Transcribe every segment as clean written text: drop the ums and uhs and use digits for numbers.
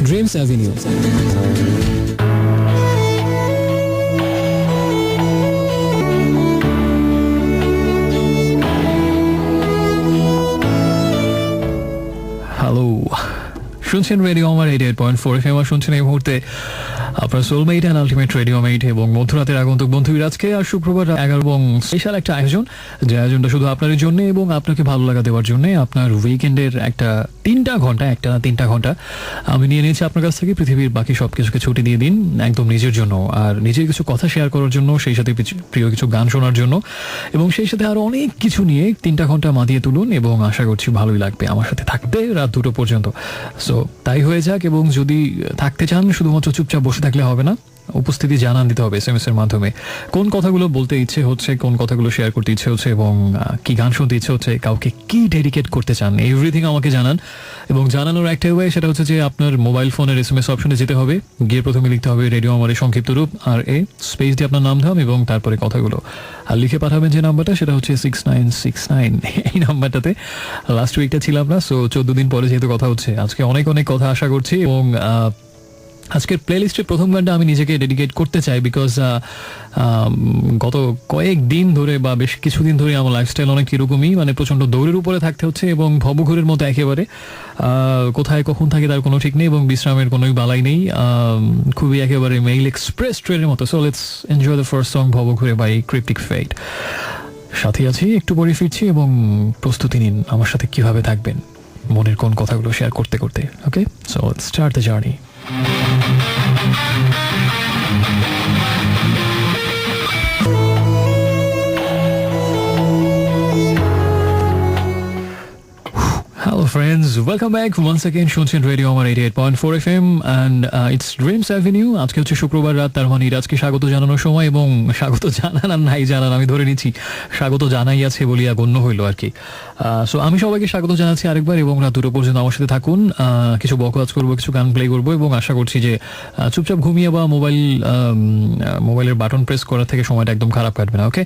Dreams Avenue. Hello, শুনছেন radio Amar 88.4 FM, আর শুনছেন এই মুহূর্তে আপনার সোলমেট অ্যান্ড আলটিমেট রেডিও মেট এবং মধ্যরাতের আগন্তুক বন্ধু আজকে আর শুক্রবার 11 এবং স্পেশাল একটা আয়োজন, যে আয়োজনটা শুধু আপনাদের জন্য এবং আপনাকে ভালো লাগা দেওয়ার জন্য। আপনার উইকেন্ডের একটা 3 ঘন্টা আমি নিয়ে নিয়েছি আপনার কাছ থেকে। পৃথিবীর বাকি সব কিছুকে ছুটি দিয়ে দিন একদম নিজের জন্য, আর নিজের কিছু কথা শেয়ার করার জন্য, সেই সাথে প্রিয় কিছু গান শোনার জন্য, এবং সেই সাথে আরো অনেক কিছু নিয়ে 3 ঘন্টা মাতিয়ে তুলুন, এবং আশা করছি ভালোই লাগবে আমার সাথে থাকতে রাত 2টো পর্যন্ত। সো তাই হয়ে যাক, এবং যদি থাকতে চান শুধুমাত্র চুপচাপ বসে থাকলে হবে না, উপস্থিতি জানান দিতে হবে SMS এর মাধ্যমে। কোন কথাগুলো বলতে ইচ্ছে হচ্ছে, কোন কথাগুলো শেয়ার করতে ইচ্ছে হচ্ছে, এবং কি গান শুনতে ইচ্ছে হচ্ছে, কাউকে কি ডেডিকেট করতে চান, এভরিথিং আমাকে জানান। এবং জানানোর একটা ওয়ে, সেটা হচ্ছে যে আপনার মোবাইল ফোনের SMS অপশনে যেতে হবে, গিয়ে প্রথমে লিখতে হবে রেডিও আমার সংক্ষিপ্ত রূপ আর স্পেস দিয়ে আপনার নাম ধাম এবং তারপরে কথাগুলো, আর লিখে পাঠাবেন যে নাম্বারটা, সেটা হচ্ছে 6969। এই নাম্বারটাতে লাস্ট উইকটা ছিলাম না, সো 14 দিন পরে যেহেতু কথা হচ্ছে, আজকে অনেক কথা আশা করছি। এবং আজকের প্লেলিস্টের প্রথম গানটা আমি নিজেকে ডেডিকেট করতে চাই, বিকজ গত কয়েকদিন ধরে বা বেশ কিছুদিন ধরে আমার লাইফস্টাইল অনেক এরকমই, মানে প্রচণ্ড দৌড়ের উপরে থাকতে হচ্ছে এবং ভবঘুরের মতো একেবারে, কোথায় কখন থাকে তার কোনো ঠিক নেই এবং বিশ্রামের কোনোই বালাই নেই, খুবই একেবারে মেইল এক্সপ্রেস ট্রেনের মতো। So let's enjoy the first song Bhobaghure by cryptic fate. সাথে আছি, একটু পরে ফিরছি, এবং প্রস্তুতি নিন আমার সাথে কিভাবে থাকবেন মনের কোন কথাগুলো শেয়ার করতে করতে। Okay, so let's start the journey. Hello friends, welcome back once again. শুনছেন radio Amar 88.4 FM and it's Dreams Avenue. আজকে হচ্ছে শুক্রবার রাত, তার মানে আজকে স্বাগত জানানোর সময়, এবং স্বাগত জানান আর নাই জানান আমি ধরে নিচ্ছি স্বাগত জানাই আছে বলিয়া গণ্য হইল আর কি। সো আমি সবাইকে স্বাগত জানাচ্ছি আরেকবার, এবং রাত 2টো পর্যন্ত আমার সাথে থাকুন। কিছু বকওয়াজ করবো, কিছু গান প্লে করবো, এবং আশা করছি যে চুপচাপ ঘুমিয়ে বা মোবাইলের বাটন প্রেস করার থেকে সময়টা একদম খারাপ কাটবে না। ওকে,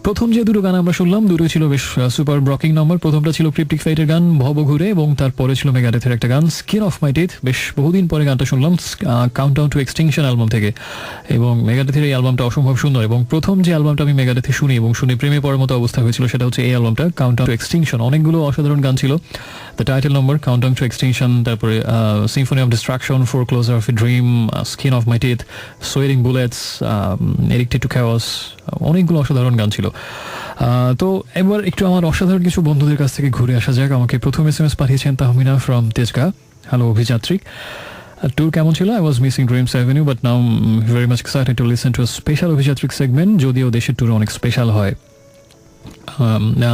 প্রথম যে 2টো গান আমরা শুনলাম, 2টো ছিল বেশ সুপার ব্রকিং নাম্বার। প্রথমটা ছিল ক্রিপ্টিক ফাইটের গান ভবঘুরে, এবং তারপরে ছিল মেগাডেথের একটা গান স্কিন অফ মাই টিথ। বেশ বহুদিন পরে গানটা শুনলাম কাউন্টডাউন টু এক্সটিংশন অ্যালবাম থেকে, এবং মেগাডেথের এই অ্যালবামটা অসম্ভব সুন্দর। এবং প্রথম যে অ্যালবামটা আমি মেগাডেথে শুনি এবং শুনে প্রেমে পড়ার মতো অবস্থা হয়েছিল, সেটা হচ্ছে এই অ্যালবামটা কাউন্টডাউন টু এক্সটিংশন। অনেকগুলো অসাধারণ গান ছিল, the title number, countdown to extinction, তারপরে symphony of destruction, foreclosure of a dream, skin of my teeth, sweating bullets, addicted to chaos, অনেকগুলো অসাধারণ গান ছিল। তো এবার একটু আমার অসাধারণ কিছু বন্ধুদের কাছ থেকে ঘুরে আসা যাক। আমাকে প্রথম SMS পাঠিয়েছেন Tahmina from Tejgaon. Hello Abhijatrik, tour কেমন ছিল? I was missing Dreams Avenue, but now I'm very much excited to listen to a special Abhijatrik segment, যদিও দেশের ট্যুর অনেক স্পেশাল হয়।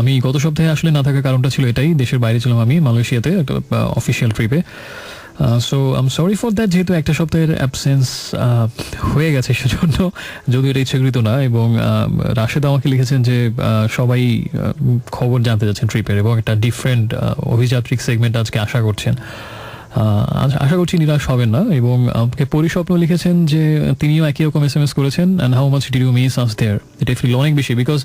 আমি গত সপ্তাহে আসলে না থাকার কারণটা ছিল এটাই, দেশের বাইরে ছিলাম আমি, মালয়েশিয়াতে একটা অফিসিয়াল ট্রিপে। So I am sorry for that, যেহেতু একটা সপ্তাহের অ্যাবসেন্স হয়ে গেছে সেজন্য, যদিও এটা ইচ্ছাকৃত না। এবং রাশেদ আমাকে লিখেছেন যে সবাই খবর জানতে যাচ্ছেন ট্রিপের, এবং একটা ডিফারেন্ট অভিযাত্রিক সেগমেন্ট আজকে আশা করছেন। আশা করছি নিরাশ হবেন না। এবং আমাকে পরিস্বপ্ন লিখেছেন যে তিনিও একই রকম SMS করেছেন, and how much did you miss us there. এটা ফিল অনেক বেশি, বিকজ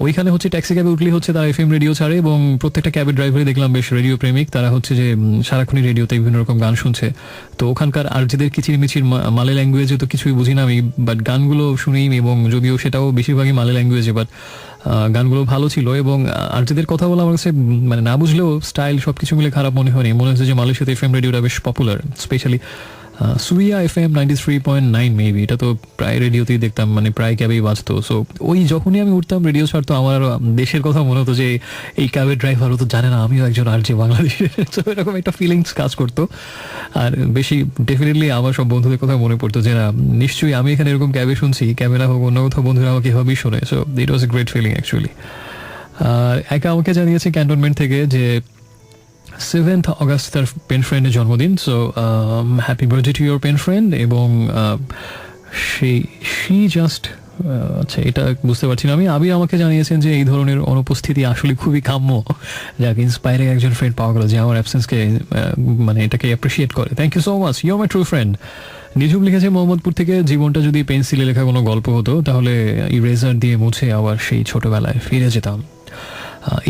ওইখানে হচ্ছে ট্যাক্সি ক্যাবে উঠলেই হচ্ছে তারা FM রেডিও ছাড়ে, এবং প্রত্যেকটা ক্যাবের ড্রাইভারই দেখলাম বেশ রেডিও প্রেমিক। তারা হচ্ছে যে সারাক্ষণই রেডিওতে বিভিন্ন রকম গান শুনছে। তো ওখানকার আরজেদের কিচিরমিচির মালে ল্যাঙ্গুয়েজে তো কিছুই বুঝি না আমি, বাট গানগুলো শুনেই, এবং যদিও সেটাও বেশিরভাগই মালে ল্যাঙ্গুয়েজে, বাট গানগুলো ভালো ছিল। এবং আরজেদের কথা বলে আমার কাছে মানে না বুঝলেও স্টাইল সব কিছু মিলে খারাপ মনে হয়নি। মনে হচ্ছে যে মালয়েশিয়াতে FM রেডিওটা বেশ পপুলার, স্পেশালি সুইয়া FM 93.9 মেবি, এটা তো প্রায় রেডিওতেই দেখতাম, মানে প্রায় ক্যাবেই বাজতো। সো ওই যখনই আমি উঠতাম রেডিও ছাড়তো, আমার দেশের কথা মনে হতো যে এই ক্যাবের ড্রাইভারও তো জানে না আমিও একজন আরজে বাংলাদেশের। তো এরকম একটা ফিলিংস কাজ করতো। আর বেশি ডেফিনেটলি আমার সব বন্ধুদের কথা মনে পড়তো যে না, নিশ্চয়ই আমি এখানে এরকম ক্যাবে শুনছি, ক্যাবে না হোক অন্য কোথাও বন্ধুরা আমাকে এভাবেই শোনে। So it was a great feeling actually. একা আমাকে জানিয়েছে ক্যান্টনমেন্ট থেকে যে 7th August তার পেন ফ্রেন্ডের জন্মদিন। So happy birthday to your pen friend. এবং শি জাস্ট, আচ্ছা এটা বুঝতে পারছি না আমি। আবির আমাকে জানিয়েছেন যে এই ধরনের অনুপস্থিতি আসলে খুবই কাম্য, যাকে ইন্সপায়ারিং একজন ফ্রেন্ড পাওয়া গেল যে আমার অ্যাবসেন্সকে মানে এটাকে অ্যাপ্রিসিয়েট করে। Thank you so much, you are my true friend. Nijhum লিখেছে মোহাম্মদপুর থেকে, জীবনটা যদি পেন্সিলে লেখা কোনো গল্প হতো তাহলে ইরেজার দিয়ে মুছে আবার সেই ছোটবেলায় ফিরে যেতাম।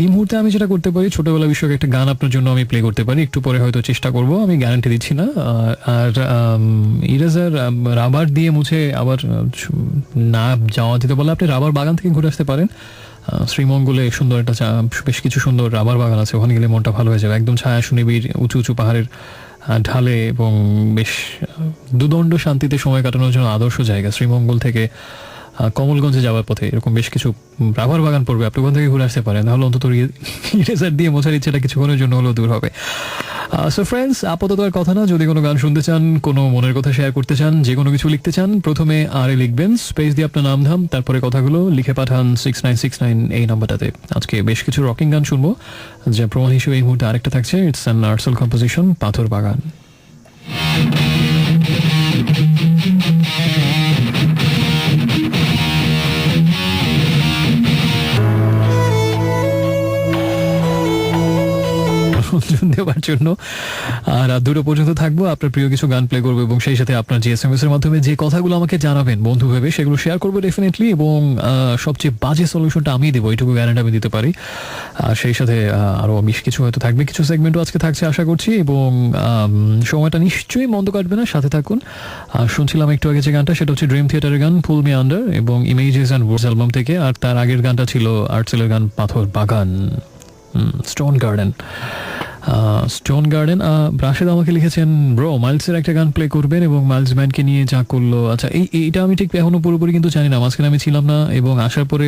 এই মুহূর্তে আমি যেটা করতে পারি, ছোটবেলা বিষয়ক একটা গান আপনার জন্য আমি প্লে করতে পারি, একটু পরে হয়তো চেষ্টা করব, আমি গ্যারান্টি দিচ্ছি না। আর ইরেজার রাবার দিয়ে মুছে আবার না যাওয়া যেতে বলে আপনি রাবার বাগান থেকে ঘুরে আসতে পারেন। শ্রীমঙ্গলে সুন্দর একটা বেশ কিছু সুন্দর রাবার বাগান আছে, ওখানে গেলে মনটা ভালো হয়ে যাবে। একদম ছায়া সুনিবিড় উঁচু উঁচু পাহাড়ের ঢালে এবং বেশ দুদণ্ড শান্তিতে সময় কাটানোর জন্য আদর্শ জায়গা। শ্রীমঙ্গল থেকে কমলগঞ্জে যাওয়ার পথে এরকম বেশ কিছু রাবার বাগান পড়বে, আপনি ওখান থেকে ঘুরে আসতে পারেন, তাহলে অন্তত ইরেজার দিয়ে মোছার ইচ্ছেটা কিছুক্ষণের জন্য হলেও দূর হবে। সো ফ্রেন্ডস, আপাতত আর কথা না, যদি কোনো গান শুনতে চান, কোনো মনের কথা শেয়ার করতে চান, যে কোনো কিছু লিখতে চান, প্রথমে আরে লিখবেন, স্পেস দিয়ে আপনার নাম ধাম, তারপরে কথাগুলো লিখে পাঠান 6969 এই নাম্বারটাতে। আজকে বেশ কিছু রকিং গান শুনবো, যা প্রমাণ হিসেবে এই মুহূর্তে আরেকটা থাকছে, ইটস অ্যান আর্টসেল কম্পোজিশন, পাথর বাগান। দেওয়ার জন্য আর 2টা পর্যন্ত থাকবো, আপনার প্রিয় কিছু গান প্লে করবো এবং সেই সাথে আপনার যে SMS এর মাধ্যমে যে কথাগুলো আমাকে জানাবেন বন্ধু ভেবে, সেগুলো শেয়ার করবো ডেফিনেটলি, এবং সবচেয়ে বাজে সলিউশনটা আমি দেবো, এইটুকু গ্যারান্টি আমি দিতে পারি। আর সেই সাথে আরো বেশ কিছু হয়তো থাকবে, কিছু সেগমেন্টও আজকে থাকছে আশা করছি, এবং সময়টা নিশ্চয়ই মন্দ কাটবে না, সাথে থাকুন। শুনছিলাম একটু আগে যে গানটা, সেটা হচ্ছে ড্রিম থিয়েটারের গান পুল মি আন্ডার এবং ইমেজেস অ্যান্ড ওয়ার্ডস অ্যালবাম থেকে, আর তার আগের গানটা ছিল আর্টসেলের গান পাথর বাগান, stone garden. Stone garden. Rashed আমাকে লিখেছেন, ব্রো মাইলসের একটা গান প্লে করবেন, এবং মাইলস ব্যান্ডকে নিয়ে যা করলো। আচ্ছা, এইটা আমি ঠিক এখনো পুরোপুরি কিন্তু জানি না, মাঝখানে আমি ছিলাম না, এবং আসার পরে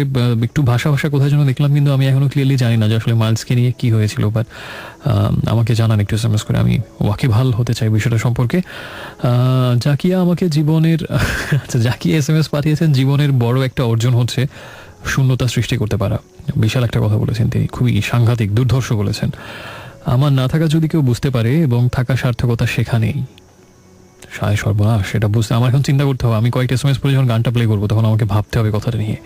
একটু ভাষা কোথায় যেন দেখলাম, কিন্তু আমি এখনো ক্লিয়ারলি জানি না যে আসলে মাইলসকে নিয়ে কি হয়েছিল। বাট আমাকে জানান একটু SMS করে, আমি ওয়াকিবহাল হতে চাই বিষয়টা সম্পর্কে। জাকিয়া আমাকে জীবনের আচ্ছা, জাকিয়া SMS পাঠিয়েছেন, জীবনের বড় একটা অর্জন হচ্ছে শূন্যতা সৃষ্টি করতে পারা। বিশাল একটা কথা বলেছেন তিনি, খুবই সাংঘাতিক দুর্ধর্ষ বলেছেন। আমার না থাকা যদি কেউ বুঝতে পারে এবং থাকা সার্থকতা সেখানেই। সায় সর্বনাশ, সেটা বুঝতে আমার এখন চিন্তা করতে হবে। আমি কয়েকটা SMS পরে যখন গানটা প্লে করবো, তখন আমাকে ভাবতে হবে কথাটা নিয়ে,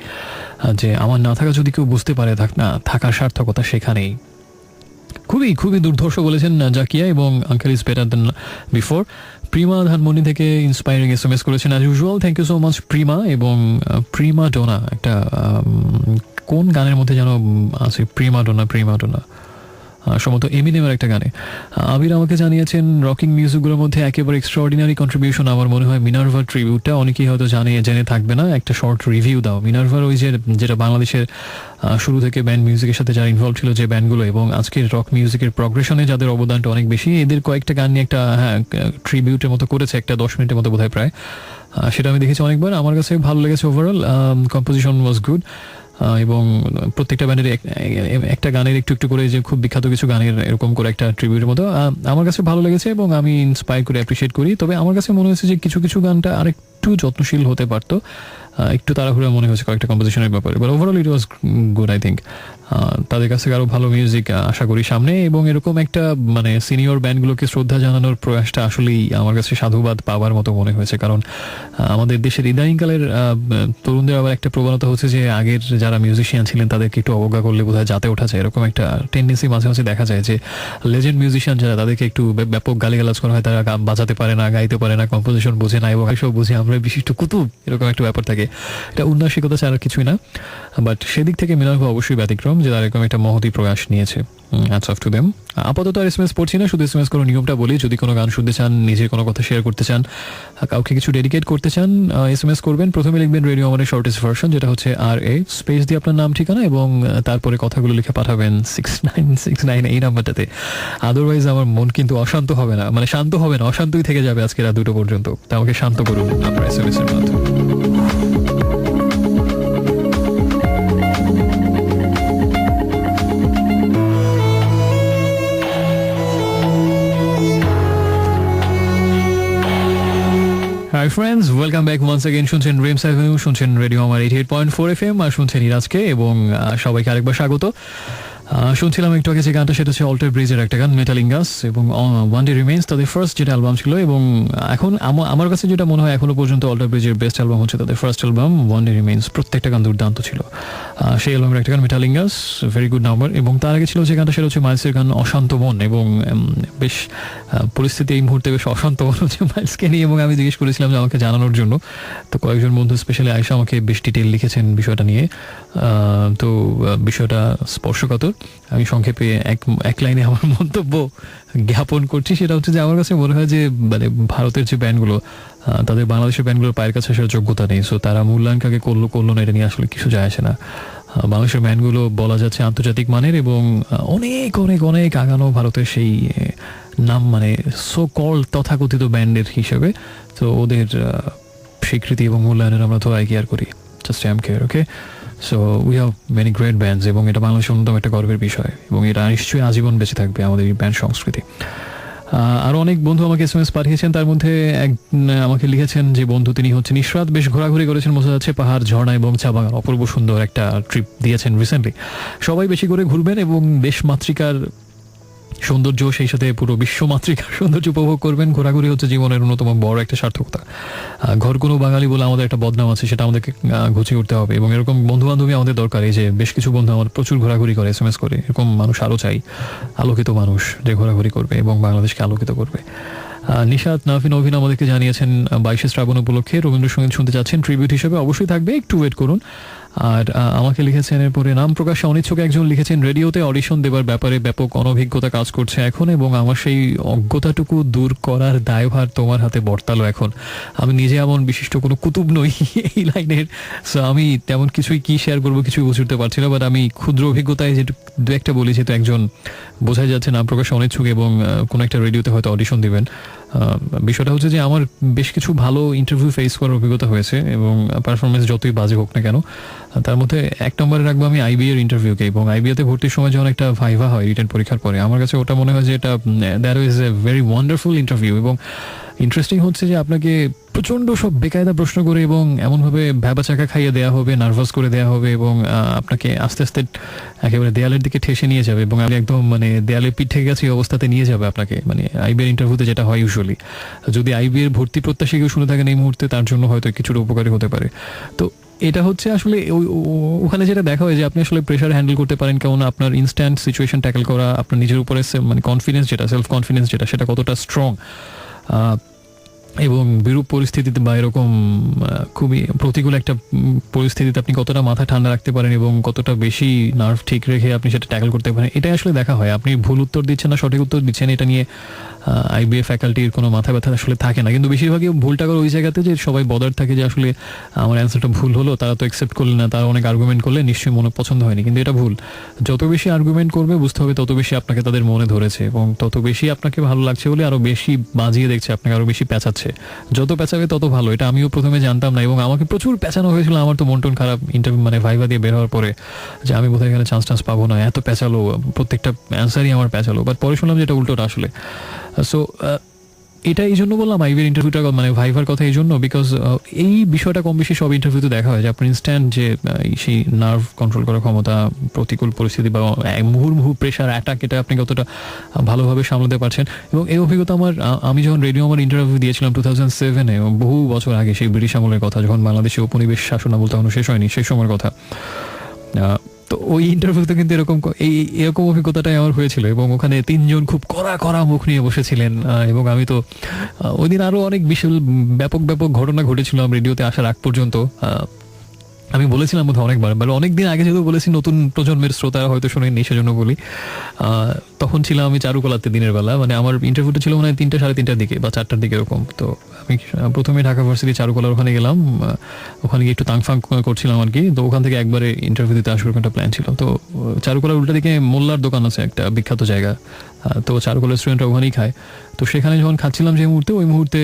যে আমার না থাকা যদি কেউ বুঝতে পারে, থাকার সার্থকতা সেখানেই। খুবই খুবই দুর্ধর্ষ বলেছেন জাকিয়া, এবং uncle is better than before. Prima Dhanmondi থেকে ইন্সপায়ারিং SMS করেছেন as usual, thank you so much Prima. এবং প্রিমা ডোনা একটা কোন গানের মধ্যে যেন আছে, প্রিমা ডোনা সম্ভবত এমিনেমের একটা গানে। আবির আমাকে জানিয়েছেন, রকিং মিউজিকগুলোর মধ্যে একেবারে এক্সট্রাঅর্ডিনারি কন্ট্রিবিউশন আমার মনে হয় মিনার্ভার ট্রিবিউটটা। অনেকেই হয়তো জেনে থাকবে না, একটা শর্ট রিভিউ দাও। মিনার্ভার ওই যেটা বাংলাদেশের শুরু থেকে ব্যান্ড মিউজিকের সাথে যারা ইনভলভ ছিল, যে ব্যান্ডগুলো, এবং আজকের রক মিউজিকের প্রগ্রেশনে যাদের অবদানটা অনেক বেশি, এদের কয়েকটা গান নিয়ে একটা ট্রিবিউটের মতো করেছে, একটা 10 মিনিটের মতো বোধহয় প্রায়। সেটা আমি দেখেছি অনেকবার, আমার কাছে ভালো লেগেছে। ওভারঅল কম্পোজিশন ওয়াজ গুড, এবং প্রত্যেকটা ব্যান্ডের একটা গানের একটু একটু করে, যে খুব বিখ্যাত কিছু গানের এরকম করে একটা ট্রিবিউটের মতো আমার কাছে ভালো লেগেছে, এবং আমি ইন্সপায়ার করে অ্যাপ্রিশিয়েট করি। তবে আমার কাছে মনে হয়েছে যে কিছু কিছু গানটা আরেকটু যত্নশীল হতে পারতো, একটু তাড়াহুড়া মনে হয়েছে কয়েকটা কম্পোজিশনের ব্যাপারে। But overall it was good, I think. তাদের কাছ থেকে আরও ভালো মিউজিক আশা করি সামনে, এবং এরকম একটা সিনিয়র ব্যান্ডগুলোকে শ্রদ্ধা জানানোর প্রয়াসটা আসলেই আমার কাছে সাধুবাদ পাওয়ার মতো মনে হয়েছে। কারণ আমাদের দেশের ইদানিংকালের তরুণদের আবার একটা প্রবণতা হচ্ছে যে আগের যারা মিউজিশিয়ান ছিলেন তাদেরকে একটু অবজ্ঞা করলে বোধহয় যাতে ওঠা যায়, এরকম একটা টেন্ডেন্সি মাঝে মাঝে দেখা যায়, যে লেজেন্ড মিউজিশিয়ান যারা, তাদেরকে একটু ব্যাপক গালিগালাজ করা হয়, তারা বাজাতে পারে না, গাইতে পারে না, কম্পোজিশন বোঝে না, এবং এসব বুঝে আমরা বিশিষ্ট কুতুব, এরকম একটা ব্যাপার থাকে। এটা উন্নাসিকতা ছাড়া কিছুই না। বাট সেদিক থেকে মিনার্ভা অবশ্যই ব্যতিক্রম, যে তারা এরকম একটা মহতি প্রয়াস নিয়েছে। Hats off to them. আপাতত আর SMS পড়ছি না, শুধু SMS কোনো নিয়মটা বলি, যদি কোনো গান শুনতে চান, নিজের কোনো কথা শেয়ার করতে চান, কাউকে কিছু ডেডিকেট করতে চান, SMS করবেন। প্রথমে লিখবেন রেডিও আমাদের শর্টেস্ট ভার্সন, যেটা হচ্ছে RA, স্পেস দিয়ে আপনার নাম ঠিকানা, এবং তারপরে কথাগুলো লিখে পাঠাবেন 6969 এই নাম্বারটাতে। আদারওয়াইজ আমার মন কিন্তু অশান্ত হবে না, শান্ত হবে না, অশান্তই থেকে যাবে আজকে রাত 2টো পর্যন্ত। তা আমাকে শান্ত করুন আপনার SMS এর মাধ্যমে। Hi friends, welcome back once again. শুনছেন ড্রিমস এভিনিউ, শুনছেন রেডিও আমার 88.4 FM, আর শুনছেন ইরাজকে, এবং সবাইকে আরেকবার স্বাগত। শুনছিলাম একটু আগে যে গানটা, সেটা হচ্ছে অল্টার ব্রিজের একটা গান, মেটালিঙ্গাস, এবং ওয়ান ডে রিমেইন্স তাদের ফার্স্ট যেটা অ্যালবাম ছিল। এবং এখন আমার কাছে যেটা মনে হয়, এখনো পর্যন্ত অল্টার ব্রিজের বেস্ট অ্যালবাম হচ্ছে তাদের first album one day remains. প্রত্যেকটা গান দুর্দান্ত ছিল। সেই অ্যালবামের একটা গান মেটালিঙ্গাস, ভেরি গুড নাম্বার। এবং তার আগে ছিল যে গানটা, সেটা হচ্ছে মাইলসের গান অশান্ত মন। এবং বেশ পরিস্থিতি এই মুহূর্তে বেশ অশান্ত মন হচ্ছে মাইলসকে নিয়ে, এবং আমি জিজ্ঞেস করেছিলাম যে আমাকে জানানোর জন্য। তো কয়েকজন বন্ধু, স্পেশালি আয়শা, আমাকে বেশ ডিটেল লিখেছেন বিষয়টা নিয়ে। তো বিষয়টা স্পর্শকাতর। আমি সংক্ষেপে এক লাইনে আমার মন্তব্য জ্ঞাপন করছি। সেটা হচ্ছে যে আমার কাছে মনে হয় যে মানে ভারতের যে ব্যান্ডগুলো, তাদের বাংলাদেশের ব্যান্ডগুলোর পায়ের কাছে সেটা যোগ্যতা নেই। সো তারা মূল্যায়ন কাকে করলো না, এটা নিয়ে আসলে কিছু যায় আসে না। বাংলাদেশের ব্যান্ডগুলো বলা যাচ্ছে আন্তর্জাতিক মানের, এবং অনেক অনেক অনেক আগানো ভারতের সেই নাম, মানে সো কল তথাকথিত ব্যান্ডের হিসেবে। তো ওদের স্বীকৃতি এবং মূল্যায়নের আমরা তো কেয়ার করি, just I am care, okay. So we have many great bands, এবং এটা বাংলাদেশের অন্যতম একটা গর্বের বিষয়, এবং এটা নিশ্চয়ই আজীবন বেঁচে থাকবে আমাদের এই ব্যান্ড সংস্কৃতি। আরও অনেক বন্ধু আমাকে SMS পাঠিয়েছেন। তার মধ্যে আমাকে লিখেছেন যে বন্ধু, তিনি হচ্ছেন ইশরাত। বেশ ঘোরাঘুরি করেছেন, বোঝা যাচ্ছে পাহাড়, ঝর্ণা এবং চা বাগান, অপূর্ব সুন্দর একটা ট্রিপ দিয়েছেন রিসেন্টলি। সবাই বেশি করে ঘুরবেন এবং দেশ মাতৃকার সৌন্দর্য, সেই সাথে পুরো বিশ্ব মাতৃকার সৌন্দর্য উপভোগ করবেন। ঘোরাঘুরি হচ্ছে জীবনের অন্যতম বড় একটা সার্থকতা। ঘর কোনো বাঙালি বলে আমাদের একটা বদনাম আছে, সেটা আমাদেরকে ঘুচিয়ে উঠতে হবে, এবং এরকম বন্ধু বান্ধবী আমাদের দরকার। এই যে বেশ কিছু বন্ধু আমার প্রচুর ঘোরাঘুরি করে, SMS করে, এরকম মানুষ আরও চাই। আলোকিত মানুষ যে ঘোরাঘুরি করবে এবং বাংলাদেশকে আলোকিত করবে। নিশাত নাফিন অভিন আমাদেরকে জানিয়েছেন 22শে শ্রাবণ উপলক্ষে রবীন্দ্রসঙ্গীত শুনতে চাচ্ছেন ট্রিবিউট হিসেবে। অবশ্যই থাকবে, একটু ওয়েট করুন। আর আমাকে লিখেছেন এরপরে, নাম প্রকাশে অনিচ্ছুক একজন লিখেছেন, রেডিওতে অডিশন দেবার ব্যাপারে ব্যাপক অনভিজ্ঞতা কাজ করছে এখন, এবং আমার সেই অজ্ঞতাটুকু দূর করার দায়ভার তোমার হাতে বর্তালো এখন। আমি নিজে এমন বিশিষ্ট কোনো কুতুব নই এই লাইনের, সো আমি তেমন কিছুই কি শেয়ার করবো কিছুই বুঝে উঠতে পারছি না। বাট আমি ক্ষুদ্র অভিজ্ঞতায় যে দু একটা বলি, যেহেতু একজন বোঝাই যাচ্ছে নাম প্রকাশে অনিচ্ছুক এবং কোনো একটা রেডিওতে হয়তো অডিশন দিবেন। বিষয়টা হচ্ছে যে আমার বেশ কিছু ভালো ইন্টারভিউ ফেস করার অভিজ্ঞতা হয়েছে, এবং পারফরমেন্স যতই বাজে হোক না কেন, তার মধ্যে এক নম্বরে রাখবো আমি IBA এর ইন্টারভিউকে। এবং IBA-তে ভর্তির সময় যখন একটা ভাইভা হয় রিটেন পরীক্ষার পরে, আমার কাছে ওটা মনে হয় যে এটা that is a very wonderful interview. এবং ইন্টারেস্টিং হচ্ছে যে আপনাকে প্রচণ্ড সব বেকায়দা প্রশ্ন করে এবং এমনভাবে ভ্যাবা চাকা খাইয়ে দেওয়া হবে, নার্ভাস করে দেওয়া হবে, এবং আপনাকে আস্তে আস্তে একেবারে দেয়ালের দিকে ঠেসে নিয়ে যাবে, এবং আপনি একদম মানে দেয়ালে পিঠ থেকে গেছে এই অবস্থাতে নিয়ে যাবে আপনাকে। মানে IBA এর ইন্টারভিউতে যেটা হয় ইউজুয়ালি, যদি IBA এর ভর্তি প্রত্যাশী কেউ শুনে থাকেন এই মুহূর্তে, তার জন্য হয়তো কিছুটা উপকারী হতে পারে। তো এটা হচ্ছে আসলে ওখানে যেটা দেখা হয় যে আপনি আসলে প্রেশার হ্যান্ডেল করতে পারেন কেমন, আপনার ইনস্ট্যান্ট সিচুয়েশন ট্যাকল করা, আপনার নিজের উপরে মানে কনফিডেন্স যেটা, সেলফ কনফিডেন্স যেটা, সেটা কতটা স্ট্রং, এবং বিরূপ পরিস্থিতিতে বা এরকম খুবই প্রতিকূল একটা পরিস্থিতিতে আপনি কতটা মাথা ঠান্ডা রাখতে পারেন এবং কতটা বেশি নার্ভ ঠিক রেখে আপনি সেটা ট্যাকল করতে পারেন, এটাই আসলে দেখা হয়। আপনি ভুল উত্তর দিচ্ছেন না সঠিক উত্তর দিচ্ছেন, এটা নিয়ে IBA ফ্যাকাল্টির কোনো মাথা ব্যথা আসলে থাকে না। কিন্তু বেশিরভাগই ভুলটা করে ওই জায়গাতে যে সবাই বদার থাকে যে আসলে আমার অ্যান্সারটা ভুল হলো, তারা তো অ্যাকসেপ্ট করলে না, তারা অনেক আর্গুমেন্ট করলে নিশ্চয়ই মনে পছন্দ হয়নি। কিন্তু এটা ভুল। যত বেশি আর্গুমেন্ট করবে বুঝতে হবে তত বেশি আপনাকে তাদের মনে ধরেছে, এবং তত বেশি আপনাকে ভালো লাগছে বলে আরও বেশি বাজিয়ে দেখছে, আপনাকে আরও বেশি পেঁচাচ্ছে। যত পেঁচাবে তত ভালো, এটা আমিও প্রথমে জানতাম না, এবং আমাকে প্রচুর পেঁচানো হয়েছিল। আমার তো মন টন খারাপ ইন্টারভিউ মানে ভাইভা দিয়ে বের হওয়ার পরে, যে আমি বোধহয় এখানে চান্স পাবো না, এত পেঁচালো, প্রত্যেকটা অ্যান্সারই আমার পেঁচালো। বাট পরে শুনলাম যে এটা উল্টোটা আসলে। সো এটা এই জন্য বললাম IBA ইন্টারভিউটা মানে ভাইভার কথা এই জন্য, বিকজ এই বিষয়টা কম বেশি সব ইন্টারভিউতে দেখা হয় যে আপনার ইনস্ট্যান্ট যে সেই নার্ভ কন্ট্রোল করার ক্ষমতা, প্রতিকূল পরিস্থিতি বা মুহুর্মুহু প্রেশার অ্যাটাক, এটা আপনি কতটা ভালোভাবে সামলাতে পারছেন। এবং এই অভিজ্ঞতা আমি যখন রেডিও আমার ইন্টারভিউ দিয়েছিলাম 2007-এ, বহু বছর আগে, সেই ব্রিটিশ আমলের কথা, যখন বাংলাদেশে উপনিবেশ শাসন আমল তখনও শেষ হয়নি, সেই সময়ের কথা। তো ওই ইন্টারভিউতে কিন্তু এরকম অভিজ্ঞতাটাই আমার হয়েছিল, এবং ওখানে 3 জন খুব কড়া মুখ নিয়ে বসেছিলেন, এবং আমি তো ওই দিন আরও অনেক বিশাল ব্যাপক ঘটনা ঘটেছিল রেডিওতে আসার আগ পর্যন্ত। আমি বলেছিলাম বোধহয় অনেকবার, অনেক দিন আগে যেহেতু বলেছি, নতুন প্রজন্মের শ্রোতারা হয়তো শোনেননি, সেজন্য বলি। তখন ছিলাম আমি চারুকলাতে দিনের বেলা, মানে আমার ইন্টারভিউটা ছিল মানে 3টা সাড়ে 3টার দিকে বা 4টার দিকে এরকম। তো আমি প্রথমে ঢাকা ভার্সিটি চারুকলার ওখানে গেলাম, ওখানে গিয়ে একটু তাংফাং করছিলাম আর কি। তো ওখান থেকে একবারে ইন্টারভিউ দিতে আসবার একটা প্ল্যান ছিল। তো চারুকলার উল্টা দিকে মোল্লার দোকান আছে একটা বিখ্যাত জায়গা, তো চারুকলার স্টুডেন্টরা ওখানেই খায়। তো সেখানে যখন খাচ্ছিলাম যে মুহূর্তে, ওই মুহূর্তে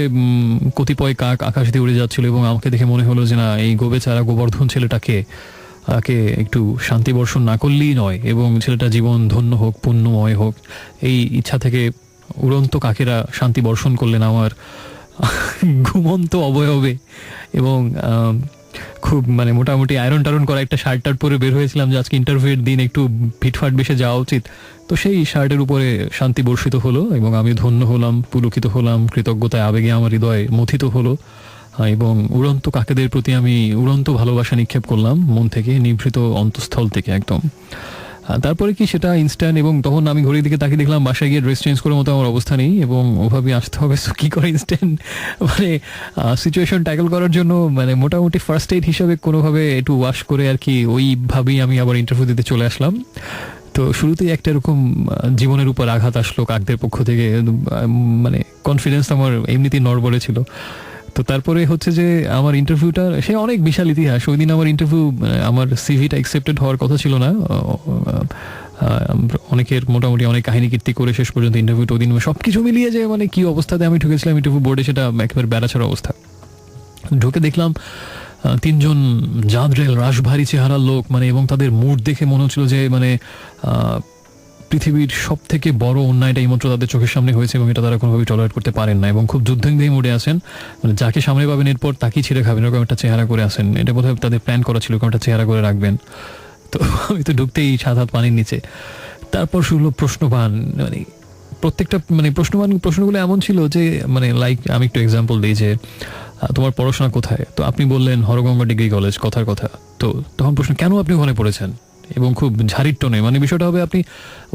কতিপয় কাক আকাশ দিয়ে উড়ে যাচ্ছিল, এবং আমাকে দেখে মনে হলো যে না, এই গোবেচারা গোবর্ধন ছেলেটাকে একটু শান্তি বর্ষণ না করলেই নয়, এবং ছেলেটা জীবন ধন্য হোক, পুণ্যময় হোক, এই ইচ্ছা থেকে উড়ন্ত কাকেরা শান্তি বর্ষণ করলেন আমার ঘুমন্ত অবয়বে। এবং খুব মানে মোটামুটি আয়রন টারন করা একটা শার্ট টার্ট পরে বের হয়েছিলাম যে আজকে ইন্টারভিউয়ের দিন, একটু ফিটফাট বেশে যাওয়া উচিত। তো সেই শার্টের উপরে শান্তি বর্ষিত হলো, এবং আমি ধন্য হলাম, পুলকিত হলাম, কৃতজ্ঞতায় আবেগে আমার হৃদয় মথিত হলো। এবং উড়ন্ত কাকেদের প্রতি আমি উড়ন্ত ভালোবাসা নিক্ষেপ করলাম মন থেকে, নিভৃত অন্তঃস্থল থেকে একদম। তারপরে কি সেটা ইনস্ট্যান্ট, এবং তখন আমি ঘড়ির দিকে তাকিয়ে দেখলাম বাসায় গিয়ে ড্রেস চেঞ্জ করার মতো আমার অবস্থা নেই এবং ওভাবে আসতে হবে। সো কী করে ইনস্ট্যান্ট মানে সিচুয়েশন ট্যাকল করার জন্য মানে মোটামুটি ফার্স্ট এইড হিসাবে কোনোভাবে একটু ওয়াশ করে আর কি ওইভাবেই আমি আবার ইন্টারভিউ দিতে চলে আসলাম। তো শুরুতেই একটা এরকম জীবনের উপর আঘাত আসলো কাকদের পক্ষ থেকে, মানে কনফিডেন্স আমার এমনিতেই নড়বড়ে ছিল। তো তারপরে হচ্ছে যে আমার ইন্টারভিউটা সে অনেক বিশাল ইতিহাস। ওই দিন আমার ইন্টারভিউ, আমার সিভিটা অ্যাকসেপ্টেড হওয়ার কথা ছিল না। অনেকের মোটামুটি অনেক কাহিনী কীর্তি করে শেষ পর্যন্ত ইন্টারভিউটা ওই দিন সব কিছু মিলিয়ে যে মানে কি অবস্থাতে আমি ঢুকেছিলাম ইন্টারভিউ বোর্ডে, সেটা একেবারে বেড়াছাড়া অবস্থা। ঢুকে দেখলাম তিনজন জাঁদরেল রাশভারী চেহারার লোক, মানে এবং তাদের মুড দেখে মনে হচ্ছিল যে মানে পৃথিবীর সব থেকে বড় অন্যায়টা এইমাত্র তাদের চোখের সামনে হয়েছে এবং এটা তারা কোনোভাবেই টলারেট করতে পারেন না এবং খুব যুদ্ধংদেহী মুডে আছেন। মানে যাকে সামনে পাবেন এরপর তাকেই ছিঁড়ে খাবেন এরকম একটা চেহারা করে আসেন। এটা বোধহয় তাদের প্ল্যান করা ছিল এরকম একটা চেহারা করে রাখবেন। তো আমি তো ঢুকতেই 7 হাত পানির নিচে। তারপর শুনলো প্রশ্নবান, মানে প্রত্যেকটা মানে প্রশ্নগুলো এমন ছিল যে মানে লাইক আমি একটু এক্সাম্পল দিই যে তোমার পড়াশোনা কোথায়, তো আপনি বললেন হরগঙ্গা ডিগ্রি কলেজ, কথার কথা। তো তখন প্রশ্ন, কেন আপনি ওখানে পড়েছেন, এবং খুব ঝাড়ির টোনে, মানে বিষয়টা হবে আপনি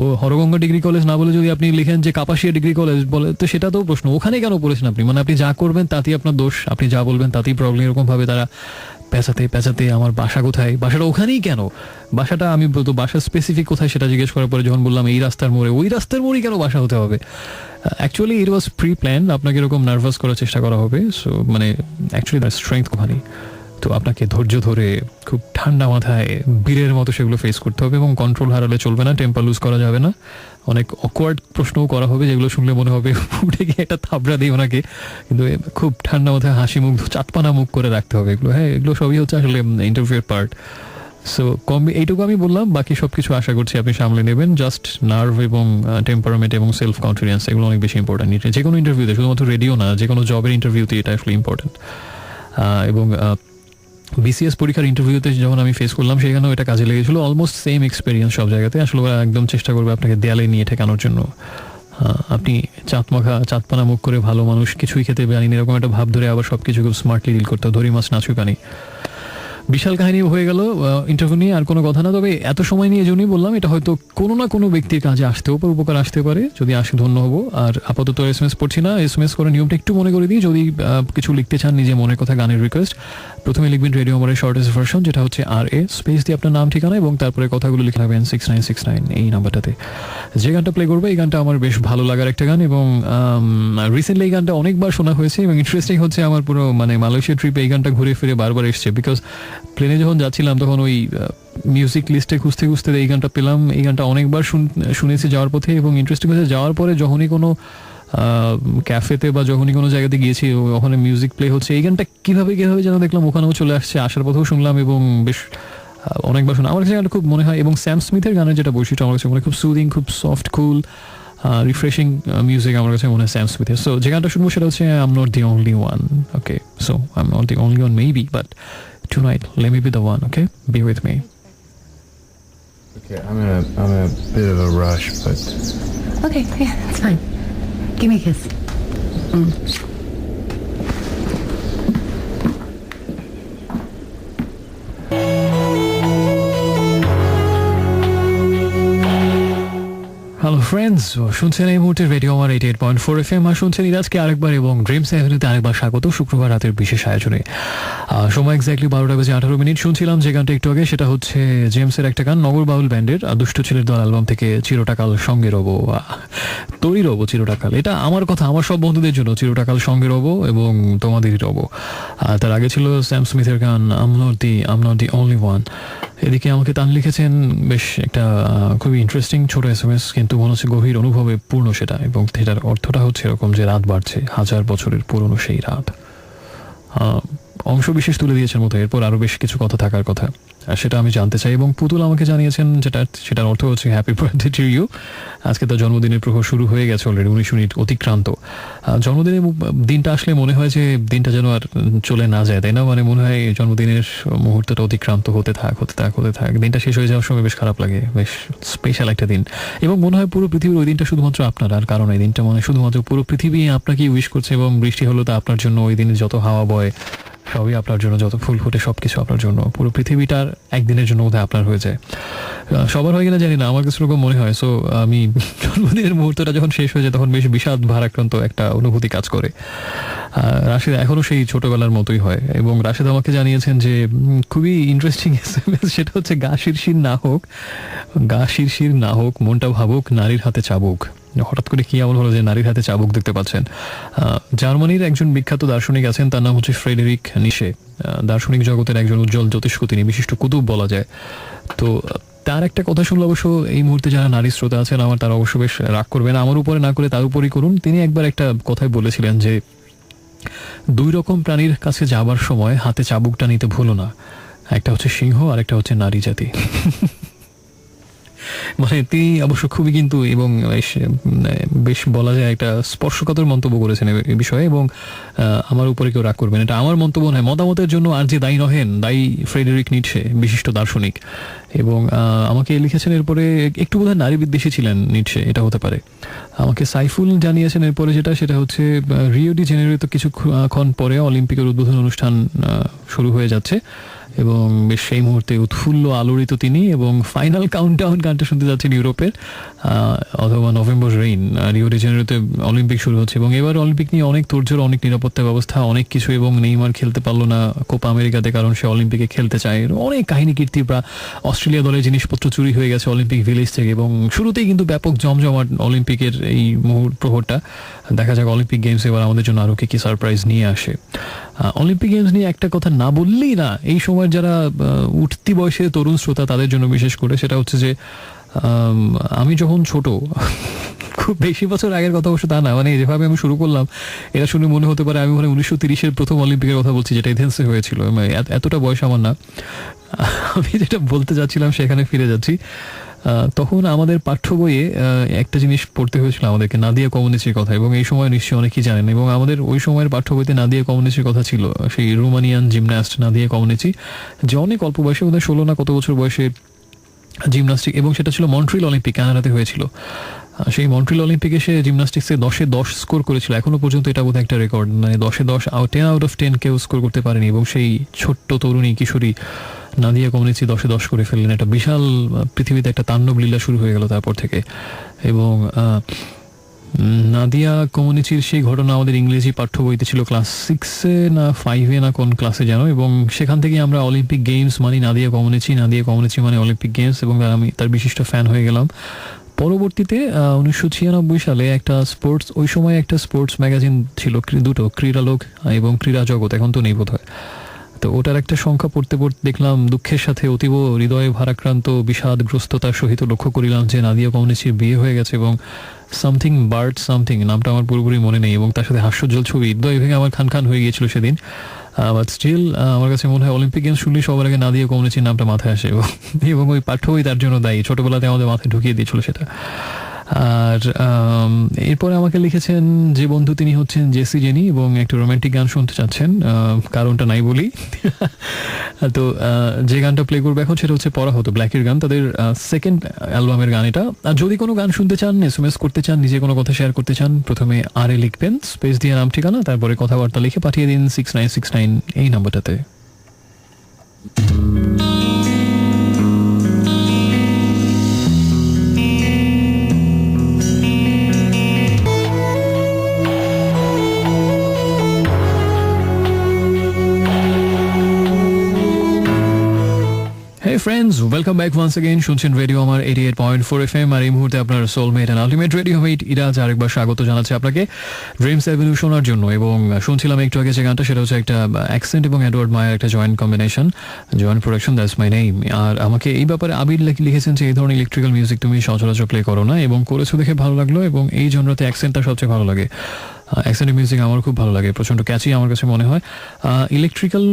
ও হরগঙ্গা ডিগ্রি কলেজ না বলে যদি আপনি লিখেন যে কাপাসিয়া ডিগ্রি কলেজ বলে, তো সেটা তো প্রশ্ন, ওখানে কেন পড়েছেন আপনি, মানে আপনি যা করবেন তাতেই আপনার দোষ, আপনি যা বলবেন তাতেই প্রবলেম। এরকমভাবে তারা পেঁচাতে পেঁচাতে আমার বাসা কোথায়, বাসাটা ওখানেই কেন, বাসাটা আমি বলতো বাসা স্পেসিফিক কোথায় সেটা জিজ্ঞেস করার পরে যখন বললাম এই রাস্তার মোড়ে, ওই রাস্তার মোড়েই কেন বাসা হতে হবে। Actually it was pre plan, আপনাকে এরকম নার্ভাস করার চেষ্টা করা হবে। সো মানে অ্যাকচুয়ালি তার স্ট্রেংথ ওখানেই। তো আপনাকে ধৈর্য ধরে খুব ঠান্ডা মাথায় বীরের মতো সেগুলো ফেস করতে হবে এবং কন্ট্রোল হারালে চলবে না, টেম্পার লুজ করা যাবে না। অনেক অকওয়ার্ড প্রশ্নও করা হবে যেগুলো শুনলে মনে হবে উঠে গিয়ে একটা থাবড়া দিই ওনাকে, কিন্তু খুব ঠান্ডা মাথায় হাসি মুখ চাটপানা মুখ করে রাখতে হবে এগুলো। হ্যাঁ, এগুলো সবই হচ্ছে আসলে ইন্টারভিউয়ের পার্ট। সো এইটুকু আমি বললাম, বাকি সব কিছু আশা করছি আপনি সামলে নেবেন। জাস্ট নার্ভ এবং টেম্পারামেন্ট এবং সেলফ কনফিডেন্স এগুলো অনেক বেশি ইম্পর্টেন্ট যে কোনো ইন্টারভিউতে, শুধুমাত্র রেডিও না, যে কোনো জবের ইন্টারভিউতে এটা আসলে ইম্পর্টেন্ট। এবং বিসিএস পরীক্ষার ইন্টারভিউতে যখন আমি ফেস করলাম সেখানেও এটা কাজে লেগেছিল। অলমোস্ট সেম এক্সপিরিয়েন্স সব জায়গাতে। আসলে ওরা একদম চেষ্টা করবে আপনাকে দেয়ালে নিয়ে ঠেকানোর জন্য। আপনি চাঁদপানা মুখ করে ভালো মানুষ, কিছুই খেতে জানেন এরকম একটা ভাব ধরে আবার সব কিছু খুব স্মার্টলি ডিল করতে, ধরি মাছ নাচুই পানি। বিশাল কাহিনী হয়ে গেল ইন্টারভিউ নিয়ে, আর কোনো কথা না। তবে এত সময় নিয়ে জন্যই বললাম এটা হয়তো কোনো না কোনো ব্যক্তির কাজে আসতেও পারে, উপকার আসতে পারে। যদি আসে ধন্য হবো। আর আপাতত SMS পড়ছি না, SMS করার নিয়মটা একটু মনে করে দিই। যদি কিছু লিখতে চান নিজে মনের কথা, গানের রিকোয়েস্ট, প্রথমে লিখবেন রেডিও আমাদের শর্টেস্ট ভার্সন, যেটা হচ্ছে RA স্পেস দিয়ে আপনার নাম ঠিকানা এবং তারপরে কথাগুলো লিখে রাখবেন 6969 এই নাম্বারটাতে। যে গানটা প্লে করবে এই গানটা আমার বেশ ভালো লাগার একটা গান এবং রিসেন্টলি এই গানটা অনেকবার শোনা হয়েছে এবং ইন্টারেস্টিং হচ্ছে আমার পুরো মানে মালয়েশিয়া ট্রিপে এই গানটা ঘুরে ফিরে বারবার এসছে। বিকজ প্লেনে যখন যাচ্ছিলাম তখন ওই মিউজিক লিস্টে খুঁজতে খুঁজতে এই গানটা পেলাম। এই গানটা অনেকবার শুনেছি যাওয়ার পথে এবং ইন্টারেস্টিং হয়েছে যাওয়ার পরে যখনই কোনো ক্যাফেতে বা যখনই কোনো জায়গাতে গিয়েছি ওখানে মিউজিক প্লে হচ্ছে, এই গানটা কীভাবে যেন দেখলাম ওখানেও চলে আসছে, আসার পথেও শুনলাম এবং বেশ অনেকবার শুনলাম। আমার কাছে গানটা খুব মনে হয়, এবং স্যাম স্মিথের গানের যেটা বৈশিষ্ট্য আমার কাছে মনে হয় খুব সুদিং, খুব সফট, কুল, রিফ্রেশিং মিউজিক আমার কাছে মনে হয় স্যাম স্মিথের। সো যে গানটা শুনবো সেটা হচ্ছে I am not the only one. Okay, so I am not the only one maybe, but tonight let me be the one. Okay, be with me. Okay, I'm in a bit of a rush, but Okay, yeah, that's fine. Give me a kiss. Hello friends, শুনছেন এই মুহূর্তে radio Amar 88.4 FM, আর শুনছেন ইরাজকে আরেকবার এবং dreams এভিনিউতে আরেকবার স্বাগত শুক্রবার রাতের বিশেষ আয়োজনে। সময় এক্স্যাক্টলি 12:18 শুনছিলাম যে গানটা একটু আগে, সেটা হচ্ছে জেমসের একটা গান, নগর বাউল ব্যান্ডের দুষ্ট ছেলের দল অ্যালবাম থেকে, চিরটাকাল সঙ্গে রবো, তোরই রবো চিরটাকাল। এটা আমার কথা, আমার সব বন্ধুদের জন্য, চিরটাকাল সঙ্গে রবো এবং তোমাদেরই রবো। তার আগে ছিল স্যাম স্মিথের গান আম নট দি অনলি ওয়ান। এদিকে আমাকে তান লিখেছেন বেশ একটা খুবই ইন্টারেস্টিং ছোট SMS, কিন্তু মনে হচ্ছে গভীর অনুভবে পূর্ণ সেটা, এবং সেটার অর্থটা হচ্ছে এরকম যে রাত বাড়ছে, 1000 বছরের পুরনো সেই রাত। অংশ বিশেষ তুলে দিয়েছেন মতো, এরপর আরও বেশ কিছু কথা থাকার কথা, আর সেটা আমি জানতে চাই। এবং পুতুল আমাকে জানিয়েছেন সেটার অর্থ হচ্ছে হ্যাপি বার্থডে টু ইউ। আজকে তার জন্মদিনের প্রহর শুরু হয়ে গেছে অলরেডি, 19 মিনিট অতিক্রান্ত। জন্মদিনের দিনটা আসলে মনে হয় যে দিনটা যেন আর চলে না যায়, তাই না? মানে মনে হয় জন্মদিনের মুহূর্তটা অতিক্রান্ত হতে থাক, দিনটা শেষ হয়ে যাওয়ার সময় বেশ খারাপ লাগে। বেশ স্পেশাল একটা দিন, এবং মনে হয় পুরো পৃথিবীর ওই দিনটা শুধুমাত্র আপনার, আর কারণ এই দিনটা মানে শুধুমাত্র পুরো পৃথিবী আপনাকেই উইশ করছে। এবং বৃষ্টি হলো তা আপনার জন্য, ওই দিনে যত হাওয়া বয় সবই আপনার জন্য, যত ফুল ফোটে সবকিছু আপনার জন্য, পুরো পৃথিবীটার একদিনের জন্য বোধহয় আপনার হয়ে যায়। সবার হয় কিনা জানি না, আমার কাছে এরকম মনে হয়। সো আমি জন্মদিনের মুহূর্তটা যখন শেষ হয়ে যায় তখন বেশ বিষাদ ভারাক্রান্ত একটা অনুভূতি কাজ করে। রাশেদ এখনও সেই ছোটবেলার মতোই হয়। এবং রাশেদ আমাকে জানিয়েছেন যে খুবই ইন্টারেস্টিং এসএমএস, সেটা হচ্ছে গা শিরশির না হোক মনটা ভাবুক, নারীর হাতে চাবুক। হঠাৎ করে কি এমন হলো যে নারীর হাতে চাবুক দেখতে পাচ্ছেন? জার্মানির একজন বিখ্যাত দার্শনিক আছেন, তার নাম হচ্ছে ফ্রেডেরিক নিশে। দার্শনিক জগতের একজন উজ্জ্বল জ্যোতিষ্ক, তিনি বিশিষ্ট কুতুব বলা যায়। তো তার একটা কথা শুনলে অবশ্য এই মুহূর্তে যারা নারী শ্রোতা আছেন আমার, তারা অবশ্য বেশ রাগ করবেন, আমার উপরে না করে তার উপরই করুন। তিনি একবার একটা কথাই বলেছিলেন যে 2 রকম প্রাণীর কাছে যাবার সময় হাতে চাবুকটা নিতে ভুলো না, একটা হচ্ছে সিংহ আর একটা হচ্ছে নারী জাতি। মানে তিনি অবশ্য খুবই কিন্তু এবং বেশ বলা যায় একটা স্পর্শকাতর মন্তব্য করেছেন এই বিষয়ে। এবং আমার উপরে কেউ রাগ করবেন, এটা আমার মন্তব্য নয়। মতামতের জন্য আর যে দায়ী নহেন, দায়ী ফ্রেডেরিক নিটশে, বিশিষ্ট দার্শনিক। এবং আমাকে লিখেছেন এরপরে, একটু বোধহয় নারী বিদ্বেষী ছিলেন নিটশে, এটা হতে পারে। আমাকে সাইফুল জানিয়েছেন এরপরে সেটা হচ্ছে রিও ডি জেনেরিওতে কিছুক্ষণ পরে অলিম্পিকের উদ্বোধন অনুষ্ঠান শুরু হয়ে যাচ্ছে, এবং বেশ সেই মুহূর্তে উৎফুল্ল আলোড়িত তিনি। এবং ফাইনাল কাউন্টডাউন গানটা শুনতে যাচ্ছেন ইউরোপের, অথবা নভেম্বর রেইন। রিও ডি জেনেরিওতে অলিম্পিক শুরু হচ্ছে, এবং এবার অলিম্পিক নিয়ে অনেক তোড়জোড়, অনেক নিরাপত্তা ব্যবস্থা, অনেক কিছু। এবং নেইমার খেলতে পারলো না কোপা আমেরিকাতে, কারণ সে অলিম্পিকে খেলতে চায়। অনেক কাহিনী কীর্তি, অস্ট্রেলিয়া দলের জিনিসপত্র চুরি হয়ে গেছে অলিম্পিক ভিলেজ থেকে। এবং শুরুতেই কিন্তু ব্যাপক জমজমাট অলিম্পিকের এই প্রহরটা। দেখা যাক অলিম্পিক গেমস এবার আমাদের জন্য আরও কি সারপ্রাইজ নিয়ে আসে। অলিম্পিক গেমস নিয়ে একটা কথা না বললেই না, এই সময়ের যারা উঠতি বয়সের তরুণ শ্রোতা তাদের জন্য বিশেষ করে, সেটা হচ্ছে যে আমি যখন ছোট, খুব বেশি বছর আগের কথা অবশ্য তা না, মানে যেভাবে আমি শুরু করলাম এটা শুনে মনে হতে পারে আমি 1930-এর প্রথম অলিম্পিকের কথা বলছি, যেটা এথেন্সে হয়েছিল। এতটা বয়স আমার না। আমি যেটা বলতে যাচ্ছিলাম সেখানে ফিরে যাচ্ছি। তখন আমাদের পাঠ্য বইয়ে একটা জিনিস পড়তে হয়েছিল আমাদেরকে, নাদিয়া কমনিচির কথা। এবং এই সময় নিশ্চয়ই অনেকেই জানেন, এবং আমাদের ওই সময়ের পাঠ্য বইতে নাদিয়া কমনিচির কথা ছিল, সেই রোমানিয়ান জিমন্যাস্ট নাদিয়া কমনিচি, যে অনেক অল্প বয়সে, বোধহয় 16 না কত বছর বয়সে জিমন্যাস্টিক, এবং সেটা ছিল মন্ট্রিল অলিম্পিক, কানাডাতে হয়েছিল। সেই মন্ট্রিল অলিম্পিকে সে জিমন্যাস্টিক্সে 10-এ 10 স্কোর করেছিল। এখনো পর্যন্ত এটা বোধহয় একটা রেকর্ড, মানে 10-এ 10, 10 আউট অফ 10 কেউ স্কোর করতে পারেনি। এবং সেই ছোট্ট তরুণী কিশোরী নাদিয়া কমনিচি 10-এ 10 করে ফেললেন। একটা বিশাল পৃথিবীতে একটা তাণ্ডব লীলা শুরু হয়ে গেল তারপর থেকে। এবং নাদিয়া কমনিচির সেই ঘটনা আমাদের ইংরেজি পাঠ্য বইতে ছিল, ক্লাস 6-এ না 5-এ না কোন ক্লাসে যেন। এবং সেখান থেকে আমরা অলিম্পিক গেমস মানে নাদিয়া কমনিচি মানে অলিম্পিক গেমস, এবং আমি তার বিশিষ্ট ফ্যান হয়ে গেলাম। পরবর্তীতে 1996 সালে একটা ওই সময় একটা স্পোর্টস ম্যাগাজিন ছিল, দুটো, ক্রীড়ালোক এবং ক্রীড়া জগৎ, এখন তো নেই বোধহয়। তো ওটার একটা সংখ্যা পড়তে দেখলাম, দুঃখের সাথে অতীব হৃদয়ে ভারাক্রান্ত বিষাদগ্রস্ততার সহিত লক্ষ্য করিলাম যে নাদিয়া কমনিচির বিয়ে হয়ে গেছে। এবং সামথিং নামটা আমার পুরোপুরি মনে নেই, এবং তার সাথে হাস্যোজ্জ্বল ছবি। হৃদয় ভেঙে আমার খান হয়ে গিয়েছিল সেদিন। বাট স্টিল আমার কাছে মনে হয় অলিম্পিক গেমস শুনলেই সবার আগে নাদিয়া কমনিচির নামটা মাথায় আসে, এবং ওই পাঠ্য বই তার জন্য দায়ী, ছোটবেলাতে আমাদের মাথায় ঢুকিয়ে দিয়েছিল সেটা। আর এরপরে আমাকে লিখেছেন যে বন্ধু, তিনি হচ্ছেন জেসি জেনি, এবং একটা রোমান্টিক গান শুনতে চাচ্ছেন, কারণটা নাই বলি। তো যে গানটা প্লে করবে এখন সেটা হচ্ছে পড়া হতো ব্ল্যাকের গান, তাদের সেকেন্ড অ্যালবামের গান এটা। আর যদি কোনো গান শুনতে চান, এসএমএস করতে চান, নিজে কোনো কথা শেয়ার করতে চান, প্রথমে আরে লিখবেন, স্পেস দিয়ে নাম ঠিকানা, তারপরে কথাবার্তা লিখে পাঠিয়ে দিন 6969 এই নাম্বারটাতে। Friends, welcome back once again. শুনছেন রেডিও আমার 88.4 FM, আর এই মুহূর্তে আপনার soulmate and ultimate radio mate Iraj আরেকবার স্বাগত জানাচ্ছে আপনাকে ড্রিমস অ্যাভিনিউ শোনার জন্য। এবং শুনছিলাম একটু আগে যে গানটা, সেটা হচ্ছে একটা অ্যাকসেন্ট এবং এডওয়ার্ড মায়ের একটা joint combination, joint production, that's my name. আর আমাকে এই ব্যাপারে আবির লিখেছেন যে এই ধরনের ইলেকট্রিক্যাল মিউজিক তুমি সচরাচর প্লে করো না, এবং করেছো দেখে ভালো লাগলো, এবং এই জনরাতে অ্যাকসেন্টটা সবচেয়ে ভালো লাগে। অ্যাকসেন্টেড মিউজিক আমার খুব ভালো লাগে, প্রচণ্ড ক্যাচি আমার কাছে মনে হয়। ইলেকট্রিক্যাল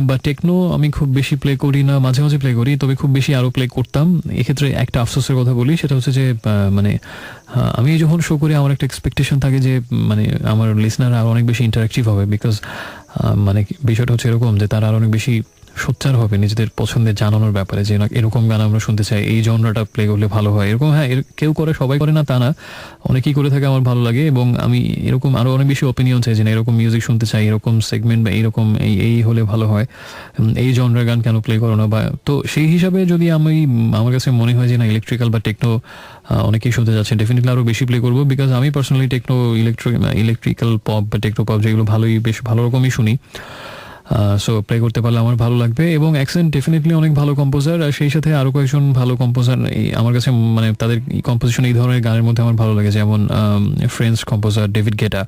বা টেকনো আমি খুব বেশি প্লে করি না, মাঝে মাঝে প্লে করি, তবে খুব বেশি আরও প্লে করতাম। এক্ষেত্রে একটা আফসোসের কথা বলি, সেটা হচ্ছে যে মানে আমি যখন শো করি আমার একটা এক্সপেকটেশন থাকে যে মানে আমার লিসনার আরও অনেক বেশি ইন্টারাক্টিভ হবে, বিকজ মানে বিষয়টা হচ্ছে এরকম যে তারা আরও অনেক বেশি সোচ্চার হবে নিজেদের পছন্দের জানানোর ব্যাপারে, যে না এরকম গান আমরা শুনতে চাই, এই জনরাটা প্লে করলে ভালো হয়, এরকম। হ্যাঁ, কেউ করে, সবাই করে না তা না, অনেকেই করে থাকে, আমার ভালো লাগে। এবং আমি এরকম আরও অনেক বেশি ওপিনিয়ন চাই যে না এরকম মিউজিক শুনতে চাই, এরকম সেগমেন্ট বা এইরকম এই হলে ভালো হয়, এই জনরার গান কেন প্লে করো না। বা তো সেই হিসাবে যদি আমার কাছে মনে হয় যে না ইলেকট্রিক্যাল বা টেকনো অনেকেই শুনতে যাচ্ছে, ডেফিনেটলি আরও বেশি প্লে করবো, বিকজ আমি পার্সোনালি টেকনো ইলেকট্রিক্যাল পপ বা টেকনো পপ যেগুলো বেশ ভালো রকমই শুনি। সো প্লে করতে পারলে আমার ভালো লাগবে। এবং অ্যাকসেন্ট ডেফিনেটলি অনেক ভালো কম্পোজার, আর সেই সাথে আরও কয়েকজন ভালো কম্পোজার আমার কাছে মানে তাদের কম্পোজিশন এই ধরনের গানের মধ্যে আমার ভালো লাগে, যেমন French composer David Guetta,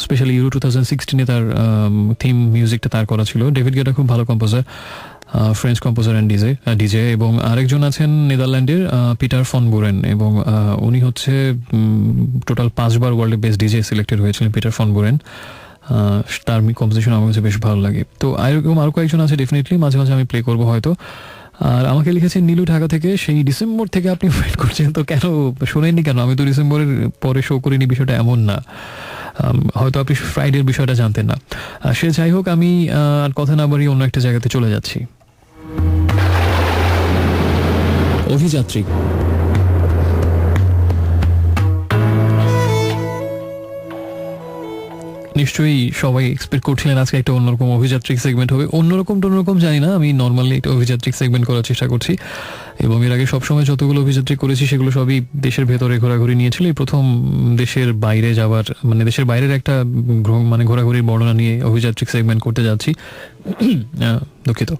specially euro 2016 তার থিম মিউজিকটা তার করা ছিল। ডেভিড গেটা খুব ভালো composer, French composer and DJ. এবং আরেকজন আছেন নেদারল্যান্ডের পিটার ফন বুরেন, এবং উনি হচ্ছে টোটাল 5 বার ওয়ার্ল্ডের বেস্ট ডিজে সিলেক্টেড হয়েছিলেন পিটার ফন বুরেন। তার কম্পোজিশন আমার কাছে বেশ ভালো লাগে। তো এরকম আরও কয়েকজন আছে, ডেফিনেটলি মাঝে মাঝে আমি প্লে করবো হয়তো। আর আমাকে লিখেছেন নীলু ঢাকা থেকে, সেই ডিসেম্বর থেকে আপনি ওয়েট করছেন, তো কেন শোনেননি কেন? আমি তো ডিসেম্বরের পরে শো করিনি, বিষয়টা এমন না, হয়তো আপনি ফ্রাইডের বিষয়টা জানতেন না। সে যাই হোক, আমি আর কথা না বাড়িয়ে অন্য একটা জায়গাতে চলে যাচ্ছি। অভিযাত্রী নিশ্চয়ই সবাই এক্সপেক্ট করছিলেন আজকে একটা অন্যরকম অভিযাত্রিক সেগমেন্ট হবে। অন্যরকম জানি না, আমি নর্মালি একটা অভিযাত্রিক সেগমেন্ট করার চেষ্টা করছি, এবং এর আগে সবসময় যতগুলো অভিযাত্রিক করেছি সেগুলো সবই দেশের ভেতরে ঘোরাঘুরি নিয়েছিল। এই প্রথম দেশের বাইরে যাওয়ার, মানে দেশের বাইরের একটা মানে ঘোরাঘুরির বর্ণনা নিয়ে অভিযাত্রিক সেগমেন্ট করতে যাচ্ছি। দুঃখিত।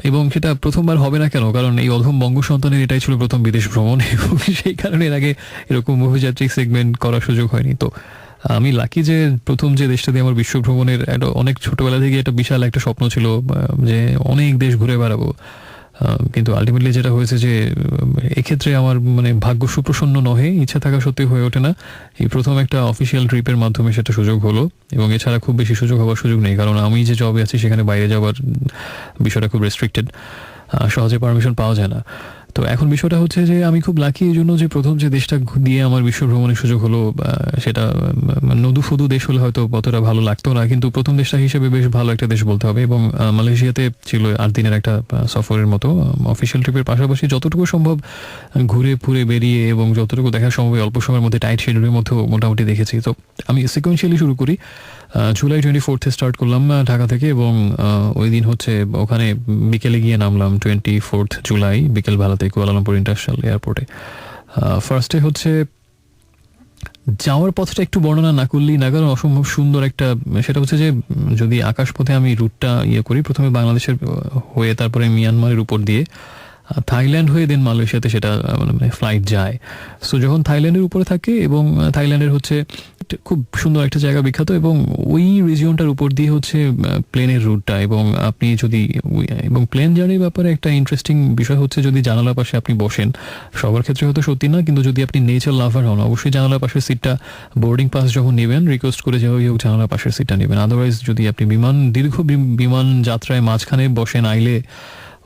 এবং সেটা প্রথমবার হবে না কেন, কারণ এই অধম বঙ্গ সন্তানের এটাই ছিল প্রথম বিদেশ ভ্রমণ, এবং সেই কারণে এর আগে এরকম অভিযাত্রিক সেগমেন্ট করার সুযোগ হয়নি। তো আমি লাকি যে প্রথম যে দেশটা দিয়ে আমার বিশ্ব ভ্রমণের একটা অনেক ছোটবেলা থেকে একটা বিশাল একটা স্বপ্ন ছিল যে অনেক দেশ ঘুরে বেড়াবো, কিন্তু আলটিমেটলি যেটা হয়েছে যে এক্ষেত্রে আমার মানে ভাগ্য সুপ্রসন্ন নহে, ইচ্ছা থাকা সত্যি হয়ে ওঠে না। এই প্রথম একটা অফিসিয়াল ট্রিপের মাধ্যমে সেটা সুযোগ হলো, এবং এছাড়া খুব বেশি হওয়ার সুযোগ নেই, কারণ আমি যে জবে আছি সেখানে বাইরে যাওয়ার বিষয়টা খুব রেস্ট্রিক্টেড, সহজে পারমিশন পাওয়া যায় না। তো এখন বিষয়টা হচ্ছে যে আমি খুব লাকি এই জন্য যে প্রথম যে দেশটা দিয়ে আমার বিশ্ব ভ্রমণের সুযোগ হলো, সেটা নদুফদু দেশ হলে হয়তো অতটা ভালো লাগতো না, কিন্তু প্রথম দেশটা হিসেবে বেশ ভালো একটা দেশ বলতে হবে। এবং মালয়েশিয়াতে ছিল 8 দিনের একটা সফরের মতো অফিসিয়াল ট্রিপের পাশাপাশি যতটুকু সম্ভব ঘুরে ফুরে বেরিয়ে এবং যতটুকু দেখা সম্ভব অল্প সময়ের মধ্যে টাইট শিডিউলের মধ্যেও মোটামুটি দেখেছি। তো আমি সিকোয়েন্সিয়ালি শুরু করি। জুলাই 24 স্টার্ট করলাম ঢাকা থেকে, এবং ওই দিন হচ্ছে ওখানে বিকেলে গিয়ে নামলাম 24 জুলাই বিকেলবেলাতে কুয়ালালামপুর ইন্টারন্যাশনাল এয়ারপোর্টে। ফার্স্টে হচ্ছে যাওয়ার পথটা একটু বর্ণনা না করলেই না, কারণ অসম্ভব সুন্দর একটা, সেটা হচ্ছে যে যদি আকাশপথে আমি রুটটা করি, প্রথমে বাংলাদেশের হয়ে তারপরে মিয়ানমারের উপর দিয়ে থাইল্যান্ড হয়ে দেন মালয়েশিয়াতে সেটা মানে ফ্লাইট যায়। সো যখন থাইল্যান্ডের উপরে থাকে, এবং থাইল্যান্ডের হচ্ছে খুব সুন্দর একটা জায়গা বিখ্যাত, এবং ওই রিজিয়নটার উপর দিয়ে হচ্ছে প্লেনের রুটটা, এবং আপনি যদি এবং প্লেন জার্নির ব্যাপারে একটা ইন্টারেস্টিং বিষয় হচ্ছে যদি জানালার পাশে আপনি বসেন, সবার ক্ষেত্রে হয়তো সত্যি না, কিন্তু যদি আপনি নেচার লাভার হন অবশ্যই জানালার পাশের সিটটা, বোর্ডিং পাস যখন নেবেন রিকোয়েস্ট করে যেভাবেই হোক জানালার পাশের সিটটা নেবেন। আদারওয়াইজ যদি আপনি দীর্ঘ বিমান যাত্রায় মাঝখানে বসেন আইলে,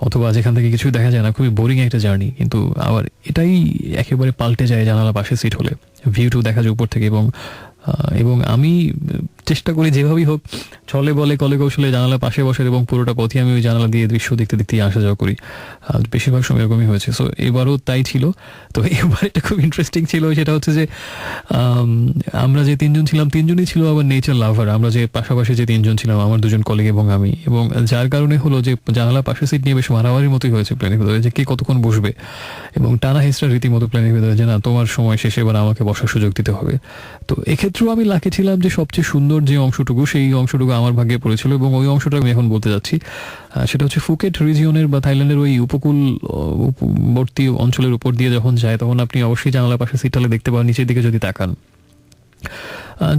অথবা যেখান থেকে কিছুই দেখা যায় না, খুবই বোরিং একটা জার্নি, কিন্তু আবার এটাই একেবারে পাল্টে যায় জানালা পাশে সিট হলে, ভিউটু দেখা যায় উপর থেকে। এবং আমি চেষ্টা করি যেভাবেই হোক ছলে বলে কলে কৌশলে জানালা পাশে বসার, এবং পুরোটা পথে আমি ওই জানালা দিয়ে দৃশ্য দেখতে দেখতেই আসা যাওয়া করি। বেশিরভাগ সময় এরকমই হয়েছে। সো এবারও তাই ছিল। তো এবার এটা খুব ইন্টারেস্টিং ছিল, সেটা হচ্ছে যে আমরা যে 3 জন ছিলাম, 3 জনই ছিল আবার নেচার লাভার। আমরা যে পাশাপাশি যে 3 জন ছিলাম, আমার 2 জন কলিগ এবং আমি, এবং যার কারণে হলো যে জানালা পাশে সিট নিয়ে বেশ মারামারির মতোই হয়েছে প্লেনের ভিতরে, যে কে কতক্ষণ বসবে, এবং টানা হেসরা রীতিমতো প্লেনের ভিতরে, যে না তোমার সময় শেষে এবার আমাকে বসার সুযোগ দিতে হবে। তো এক্ষেত্রেও আমি লাকি ছিলাম যে সবচেয়ে সুন্দর যে অংশটুকু, সেই অংশটুকু আমার ভাগ্যে পড়েছিল, এবং ওই অংশটা আমি এখন বলতে যাচ্ছি। সেটা হচ্ছে ফুকেট রিজিয়নের বা থাইল্যান্ডের ওই উপকূলবর্তী অঞ্চলের উপর দিয়ে যখন যায়, তখন আপনি অবশ্যই জানালার পাশে সিটটালে দেখতে পাবেন, নিচের দিকে যদি তাকান,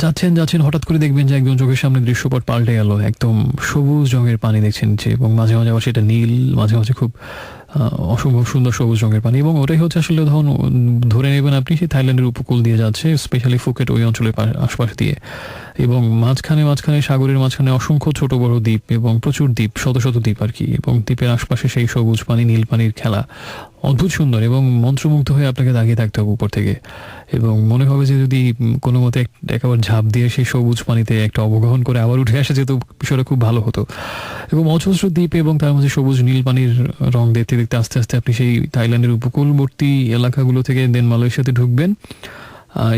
যাচ্ছেন হঠাৎ করে দেখবেন যে একদম চোখের সামনে দৃশ্যপট পাল্টে গেল, একদম সবুজ রঙের পানি দেখছেন নিচে, এবং মাঝে মাঝে আবার সেটা নীল, মাঝে মাঝে খুব অসম্ভব সুন্দর সবুজ রঙের পানি, এবং ওটাই হচ্ছে আসলে ধরে নেবেন আপনি সেই থাইল্যান্ডের উপকূল দিয়ে যাচ্ছে, স্পেশালি ফুকেট ওই অঞ্চলের আশপাশ দিয়ে, এবং মাঝখানে সাগরের মাঝখানে অসংখ্য ছোট বড় দ্বীপ এবং প্রচুর দ্বীপ, শত শত দ্বীপ আর কি, এবং দ্বীপের আশপাশে সেই সবুজ পানি, নীল পানির খেলা অদ্ভুত সুন্দর, এবং মন্ত্রমুগ্ধ হয়ে আপনাকে তাকিয়ে থাকতে হবে উপর থেকে, এবং মনে হবে যে যদি কোনো মতে একবার ঝাঁপ দিয়ে সেই সবুজ পানিতে একটা অবগাহন করে আবার উঠে আসে যেত, বিষয়টা খুব ভালো হতো। এবং অজস্র দ্বীপ এবং তার মধ্যে সবুজ নীল পানির রং দেখতে দেখতে আস্তে আস্তে আপনি সেই থাইল্যান্ডের উপকূলবর্তী এলাকাগুলো থেকে দেন মালয়েশিয়াতে ঢুকবেন,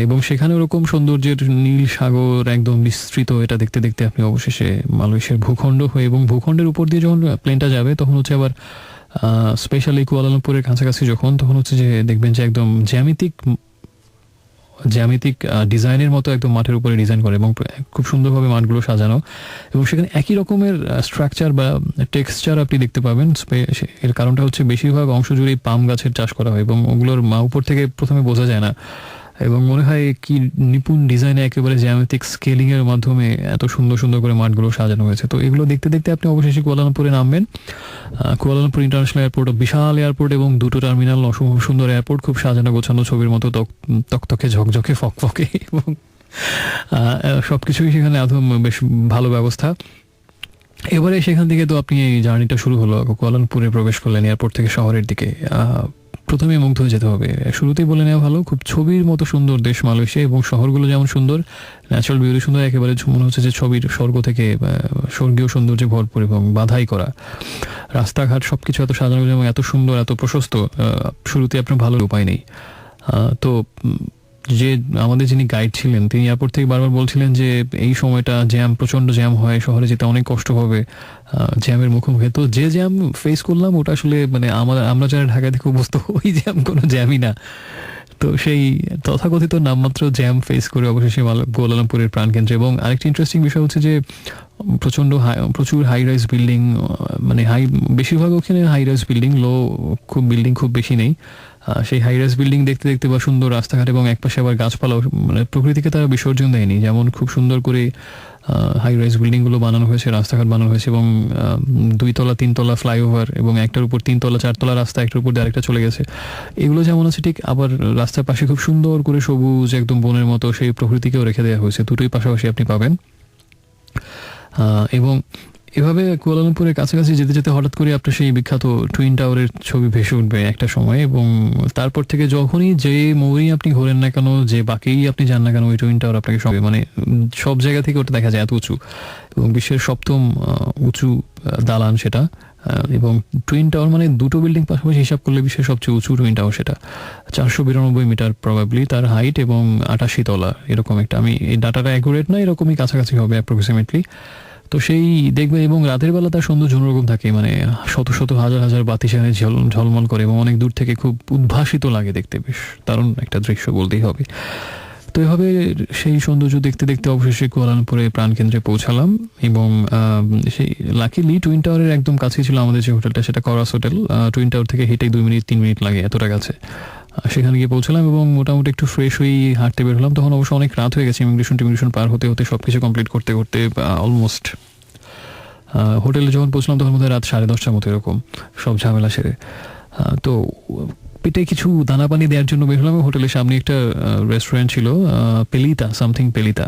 এবং সেখানে ওরকম সৌন্দর্যের নীল সাগর একদম বিস্তৃত, এটা দেখতে দেখতে আপনি অবশেষে মালয়েশিয়ার ভূখণ্ড হয়ে, এবং ভূখণ্ডের উপর দিয়ে যখন প্লেনটা যাবে তখন হচ্ছে আবার স্পেশালি কুয়ালালামপুরের কাছাকাছি তখন হচ্ছে যে দেখবেন যে একদম জ্যামিতিক ডিজাইনের মতো একদম মাঠের উপরে ডিজাইন করে, এবং খুব সুন্দরভাবে মাঠগুলো সাজানো, এবং সেখানে একই রকমের স্ট্রাকচার বা টেক্সচার আপনি দেখতে পাবেন। এর কারণটা হচ্ছে বেশিরভাগ অংশ জুড়েই পাম গাছের চাষ করা হয়, এবং ওগুলোর উপর থেকে প্রথমে বোঝা যায় না, এবং মনে হয় কি নিপুণ ডিজাইনে একেবারে জ্যামিতিক স্কেলিং এর মাধ্যমে এত সুন্দর সুন্দর করে মাঠগুলো সাজানো হয়েছে। তো এগুলো দেখতে দেখতে আপনি অবশেষে কুয়ালালামপুরে নামবেন। কুয়ালালামপুর ইন্টারন্যাশনাল এয়ারপোর্ট, বিশাল এয়ারপোর্ট এবং দুটো টার্মিনাল, অসম্ভব সুন্দর এয়ারপোর্ট, খুব সাজানো গোছানো, ছবির মতো তকতকে ঝকঝকে ফকফকে, এবং সবকিছুই সেখানে একদম বেশ ভালো ব্যবস্থা। এবারে সেখান থেকে তো আপনি এই জার্নিটা শুরু হলো, কুয়ালালামপুরে প্রবেশ করলেন এয়ারপোর্ট থেকে শহরের দিকে। প্রথমে মুগ্ধ হয়ে যেতে হবে, শুরুতেই বলে নেওয়া ভালো, খুব ছবির মতো সুন্দর দেশ মালয়েশিয়া, এবং শহরগুলো যেমন সুন্দর, ন্যাচারাল বিউটি সুন্দর, একেবারে মনে হচ্ছে যে ছবির স্বর্গ থেকে স্বর্গীয় সৌন্দর্যে ভরপুর এবং বাধাই করা। রাস্তাঘাট সবকিছু এত সাজানো এবং এত সুন্দর, এত প্রশস্ত, শুরুতে আপনার ভালো উপায় নেই। তো যে আমাদের যিনি গাইড ছিলেন তিনি এয়ারপোর্ট থেকে বারবার বলছিলেন যে এই সময়টা প্রচন্ড জ্যাম হয়, শহরে যেতে অনেক কষ্ট হবে জ্যামের মুখোমুখি। তো যে জ্যাম ফেস করলাম ওটা আসলে মানে আমরা যারা ঢাকা থেকে অভ্যস্ত, ওই জ্যাম কোনো জ্যামই না। তো সেই তথাকথিত নামমাত্র জ্যাম ফেস করে অবশেষে কুয়ালালামপুরের প্রাণকেন্দ্রে। এবং আরেকটি ইন্টারেস্টিং বিষয় হচ্ছে যে প্রচুর হাই রাইজ বিল্ডিং, মানে বেশিরভাগ ওখানে হাই রাইজ বিল্ডিং, বিল্ডিং খুব বেশি নেই। সেই হাই রাইজ বিল্ডিং দেখতে দেখতে বা সুন্দর রাস্তাঘাট, এবং একপাশে আবার গাছপালা, মানে প্রকৃতিকে তারা বিসর্জন দেয়নি, যেমন খুব সুন্দর করে হাই রাইজ বিল্ডিংগুলো বানানো হয়েছে, রাস্তাঘাট বানানো হয়েছে, এবং 2 তলা 3 তলা ফ্লাইওভার, এবং একটার উপর 3 তলা 4 তলা রাস্তা, একটার উপর আরেকটা চলে গেছে। এগুলো যেমন আছে ঠিক আবার রাস্তার পাশে খুব সুন্দর করে সবুজ একদম বনের মতো সেই প্রকৃতিকেও রেখে দেওয়া হয়েছে, দুটোই পাশাপাশি আপনি পাবেন। এবং এভাবে কুয়ালালামপুরের কাছাকাছি যেতে যেতে হঠাৎ করে আপনার সেই বিখ্যাত টুইন টাওয়ারের ছবি ভেসে উঠবে একটা সময়, এবং তারপর থেকে যখনই যে মোড়ই আপনি ঘোরেন না কেন, যে বাকেই আপনি যান না কেন, ওই টুইন টাওয়ার আপনাকে মানে সব জায়গা থেকে ওটা দেখা যায়, এত উঁচু, এবং বিশ্বের 7ম উঁচু দালান সেটা। এবং টুইন টাওয়ার মানে দুটো বিল্ডিং পাশাপাশি হিসাব করলে বিশ্বের সবচেয়ে উঁচু টুইন টাওয়ার, সেটা 492 মিটার প্রবাবলি তার হাইট, এবং 88 তলা এরকম একটা, আমি এই ডাটাটা অ্যাকুরেট না, এরকমই কাছাকাছি হবে অ্যাপ্রক্সিমেটলি। তো সেই দেখবেন, এবং রাতের বেলা তার সৌন্দর্য অন্যরকম থাকে, মানে শত শত হাজার হাজার বাতি সেখানে ঝলমল করে, এবং অনেক দূর থেকে খুব উদ্ভাসিত লাগে দেখতে, বেশ দারুণ একটা দৃশ্য বলতেই হবে। তো এভাবে সেই সৌন্দর্য দেখতে দেখতে অবশেষে কুয়ালালামপুরে প্রাণকেন্দ্রে পৌঁছালাম, এবং সেই লাকিলি টুইন টাওয়ারের একদম কাছেই ছিল আমাদের যে হোটেলটা, সেটা করাস হোটেল। টুইন টাওয়ার থেকে হেঁটেই 2-3 মিনিট লাগে, এতটা কাছে। সেখানে গিয়ে পৌঁছলাম, এবং মোটামুটি একটু ফ্রেশ হয়েই হাঁটতে বের হলাম। তখন অবশ্য অনেক রাত হয়ে গেছে, ইমিগ্রেশন পার হতে হতে সবকিছু কমপ্লিট করতে করতে অলমোস্ট হোটেলে যখন পৌঁছলাম তখন বোধহয় রাত 10:30টার মতো এরকম, সব ঝামেলা সেরে। তো পেটে কিছু দানা পানি দেওয়ার জন্য বের হলাম। হোটেলের সামনে একটা রেস্টুরেন্ট ছিল, পেলিতা।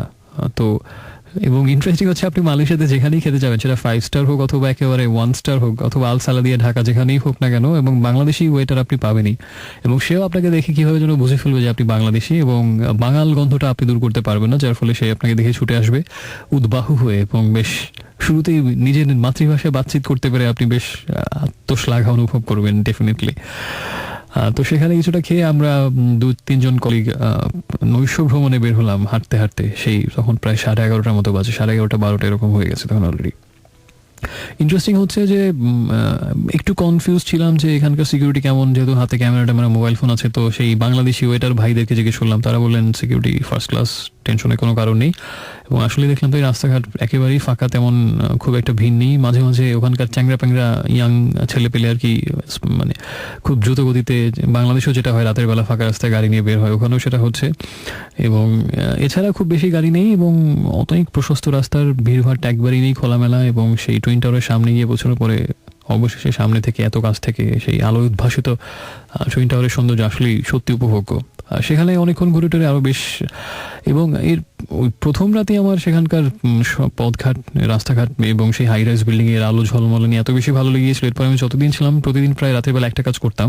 তো এবং ইন্টারেস্টিং হচ্ছে, আপনি মালয়েশিয়াতে যেখানেই খেতে যাবেন, সেটা 5 স্টার হোক অথবা একেবারে 1 স্টার হোক, অথবা আল সালা দিয়ে ঢাকা যেখানেই হোক না কেন, এবং বাংলাদেশি ওয়েটার আপনি পাবেনই, এবং সেও আপনাকে দেখে কীভাবে যেন বুঝে ফেলবে যে আপনি বাংলাদেশি, এবং বাঙাল গন্ধটা আপনি দূর করতে পারবেন না, যার ফলে সে আপনাকে দেখে ছুটে আসবে উদ্বাহু হয়ে, এবং বেশ শুরুতেই নিজের মাতৃভাষায় বাতচিত করতে পেরে আপনি বেশ আত্মশ্লাঘা অনুভব করবেন ডেফিনেটলি। তো সেখানে কিছুটা খেয়ে আমরা 2-3 জন কলিগ নৈশ ভ্রমণে বের হলাম, হাঁটতে হাঁটতে। সেই তখন প্রায় 11:30টার মতো বাজে, 11:30-12টা এরকম হয়ে গেছে তখন অলরেডি। ইন্টারেস্টিং হচ্ছে যে একটু কনফিউজ ছিলাম যে এখানকার সিকিউরিটি কেমন, যেহেতু হাতে ক্যামেরা মোবাইল ফোন আছে। তো সেই বাংলাদেশি ওয়েটার ভাইদেরকে জিজ্ঞেস করলাম, তারা বললেন সিকিউরিটি ফার্স্ট ক্লাস, টেনশনের কোনো কারণ নেই। এবং আসলে দেখলাম তো এই রাস্তাঘাট একেবারেই ফাঁকা, তেমন খুব একটা ভিড় নেই। মাঝে মাঝে ওখানকার চ্যাংরা প্যাংরা ইয়াং ছেলে পেলে আর কি, মানে খুব দ্রুত গতিতে, বাংলাদেশেও যেটা হয় রাতের বেলা ফাঁকা রাস্তায় গাড়ি নিয়ে বের হয়, ওখানেও সেটা হচ্ছে। এবং এছাড়া খুব বেশি গাড়ি নেই, এবং অনেক প্রশস্ত রাস্তার ভিড়ভাড় একবারই নেই, খোলামেলা। এবং সেই টুইন টাওয়ারের সামনে গিয়ে পৌঁছানোর পরে অবশেষে সামনে থেকে এত কাছ থেকে সেই আলো উদ্ভাসিত টুইন টাওয়ারের সৌন্দর্য আসলেই সত্যি উপভোগ্য। সেখানে অনেকক্ষণ ঘুরে টুরে আরও বেশ, এবং এর ওই প্রথম রাতে আমার সেখানকার সব পথঘাট রাস্তাঘাট এবং সেই হাই রাইজ বিল্ডিংয়ের আলো ঝলমলে নিয়ে এত বেশি ভালো লেগেছিল। এরপর আমি যতদিন ছিলাম প্রতিদিন প্রায় রাতের বেলা একটা কাজ করতাম।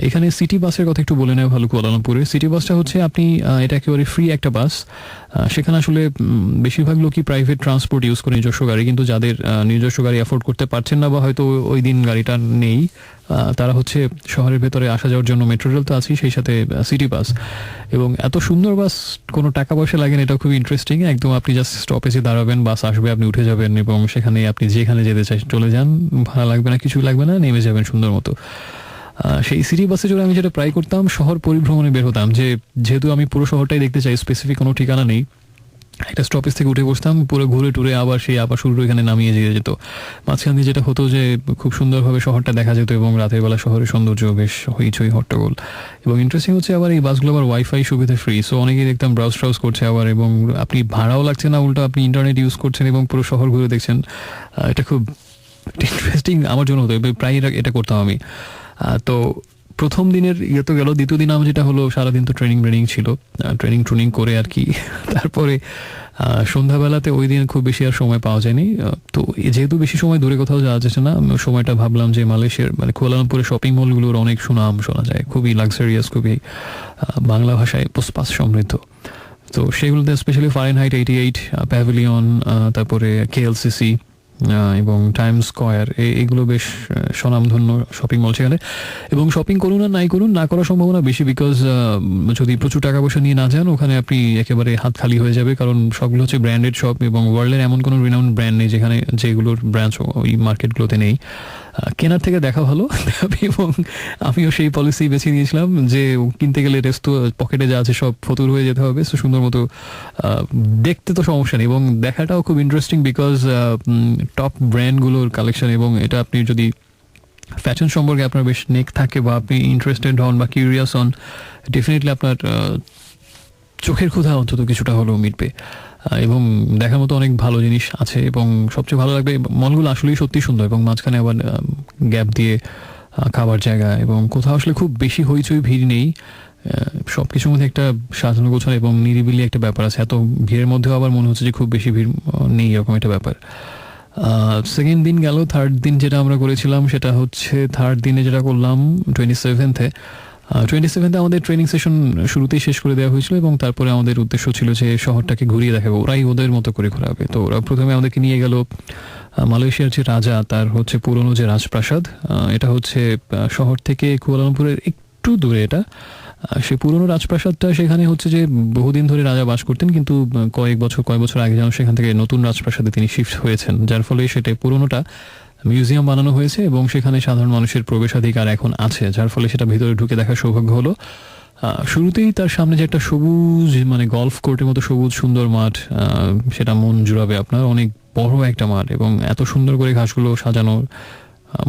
এখানে সিটি বাসের কথা একটু বলে নেওয়া ভালো। কুয়ালালামপুরে সিটি বাসটা হচ্ছে আপনি এটা একেবারে ফ্রি একটা বাস। সেখানে আসলে বেশিরভাগ লোকই প্রাইভেট ট্রান্সপোর্ট ইউজ করে, নিজস্ব গাড়ি। কিন্তু যাদের নিজস্ব গাড়ি অ্যাফোর্ড করতে পারছেন না বা হয়তো ওই দিন গাড়িটা নেই, তারা হচ্ছে শহরের ভেতরে আসা যাওয়ার জন্য মেট্রো রেল তো আছেই, সেই সাথে সিটি বাস। এবং এত সুন্দর বাস, কোনো টাকা পয়সা লাগে না, এটা খুবই ইন্টারেস্টিং। একদম আপনি জাস্ট স্টপেজে দাঁড়াবেন, বাস আসবে, আপনি উঠে যাবেন এবং সেখানে আপনি যেখানে যেতে চাই চলে যান, ভাড়া লাগবে না, কিছু লাগবে না, নেমে যাবেন সুন্দর মতো। সেই সিটি বাসে চড়ে আমি যেটা প্রায় করতাম, শহর পরিভ্রমণে বের হতাম। যেহেতু আমি পুরো শহরটাই দেখতে চাই, স্পেসিফিক কোনো ঠিকানা নেই, একটা স্টপেজ থেকে উঠে বসতাম, পুরো ঘুরে টুরে আবার শুরু এখানে নামিয়ে দিয়ে যেত। মাঝখান দিয়ে যেটা হতো যে খুব সুন্দরভাবে শহরটা দেখা যেত এবং রাতের বেলা শহরের সৌন্দর্য বেশ হইচই হট্টগোল। এবং ইন্টারেস্টিং হচ্ছে আবার এই বাসগুলো আবার ওয়াইফাই সুবিধা ফ্রি, সো অনেকেই দেখতাম ব্রাউজ করছে আবার, এবং আপনি ভাড়াও লাগছে না, উল্টো আপনি ইন্টারনেট ইউজ করছেন এবং পুরো শহর ঘুরে দেখছেন। এটা খুব ইন্টারেস্টিং আমার জন্য হতো, প্রায় এটা করতাম আমি। তো প্রথম দিনের ইয়ে তো গেল। দ্বিতীয় দিন আমার যেটা হলো, সারাদিন তো ট্রেনিং ছিল, ট্রেনিং করে আর কি। তারপরে সন্ধ্যাবেলাতে ওই দিন খুব বেশি আর সময় পাওয়া যায়নি। তো যেহেতু বেশি সময় দূরে কোথাও যাওয়া যাচ্ছে না, সময়টা ভাবলাম যে মালয়েশিয়ার মানে কুয়ালালামপুরের শপিং মলগুলোর অনেক সুনাম শোনা যায়, খুবই লাক্সারিয়াস, খুবই বাংলা ভাষায় পোস্পাস সমৃদ্ধ। তো সেগুলোতে স্পেশালি ফারেনহাইট 88, প্যাভিলিয়ন, তারপরে KLCC এবং টাইমস স্কয়ার, এগুলো বেশ স্বনামধন্য শপিং মল সেখানে। এবং শপিং করুন আর নাই করুন, না করার সম্ভাবনা বেশি, বিকজ যদি প্রচুর টাকা পয়সা নিয়ে না যান ওখানে আপনি একেবারে হাত খালি হয়ে যাবে, কারণ সবগুলো হচ্ছে ব্র্যান্ডেড শপ এবং ওয়ার্ল্ডের এমন কোনো রিনাউন্ড ব্র্যান্ড নেই যেখানে যেগুলোর ব্রাঞ্চ ওই মার্কেটগুলোতে নেই। কেনার থেকে দেখা ভালো। এবং আমিও সেই পলিসি বেছে নিয়েছিলাম যে কিনতে গেলে রেস্ট পকেটে যা আছে সব ফতুর হয়ে যেতে হবে, সো সুন্দর মতো দেখতে তো সমস্যা নেই এবং দেখাটাও খুব ইন্টারেস্টিং, বিকজ টপ ব্র্যান্ডগুলোর কালেকশন। এবং এটা আপনি যদি ফ্যাশন সম্পর্কে আপনার বেশ নেক থাকে বা আপনি ইন্টারেস্টেড হন বা কিউরিয়াস হন, ডেফিনেটলি আপনার চোখের ক্ষুধা অন্তত কিছুটা হলেও মিটবে। এবং দেখার মতো অনেক ভালো জিনিস আছে এবং সবচেয়ে ভালো লাগবে, মলগুলো আসলেই সত্যি সুন্দর এবং মাঝখানে আবার গ্যাপ দিয়ে খাবার জায়গা এবং কোথাও আসলে খুব বেশি হইচই ভিড় নেই, সব কিছুর মধ্যে একটা সাজানো গোছানো এবং নিরিবিলি একটা ব্যাপার আছে। এত ভিড়ের মধ্যেও আবার মনে হচ্ছে যে খুব বেশি ভিড় নেই, এরকম একটা ব্যাপার। সেকেন্ড দিন গেল। থার্ড দিন যেটা আমরা করেছিলাম সেটা হচ্ছে, থার্ড দিনে যেটা করলাম 27-এ আমাদের ট্রেনিং সেশন শুরুতেই শেষ করে দেওয়া হয়েছিল এবং তারপরে আমাদের উদ্দেশ্য ছিল যে শহরটাকে ঘুরিয়ে দেখাবো, ওরাই ওদের মতো করে ঘোরাবে। তো ওরা প্রথমে আমাদেরকে নিয়ে গেল মালয়েশিয়ার যে রাজা তার হচ্ছে পুরনো যে রাজপ্রাসাদ, এটা হচ্ছে শহর থেকে কুয়ালালামপুরের একটু দূরে। এটা সে পুরনো রাজপ্রাসাদটা, সেখানে হচ্ছে যে বহুদিন ধরে রাজা বাস করতেন, কিন্তু কয়েক বছর আগে যেন সেখান থেকে নতুন রাজপ্রাসাদে তিনি শিফট হয়েছেন, যার ফলে সেটা পুরনোটা মিউজিয়াম বানানো হয়েছে এবং সেখানে সাধারণ মানুষের প্রবেশাধিকার এখন আছে, যার ফলে সেটা ভিতরে ঢুকে দেখার সৌভাগ্য হলো। শুরুতেই তার সামনে যে একটা সবুজ মানে গলফ কোর্টের মতো সবুজ সুন্দর মাঠ, সেটা মন জুড়াবে আপনার, অনেক বড় একটা মাঠ এবং এত সুন্দর করে ঘাসগুলো সাজানো,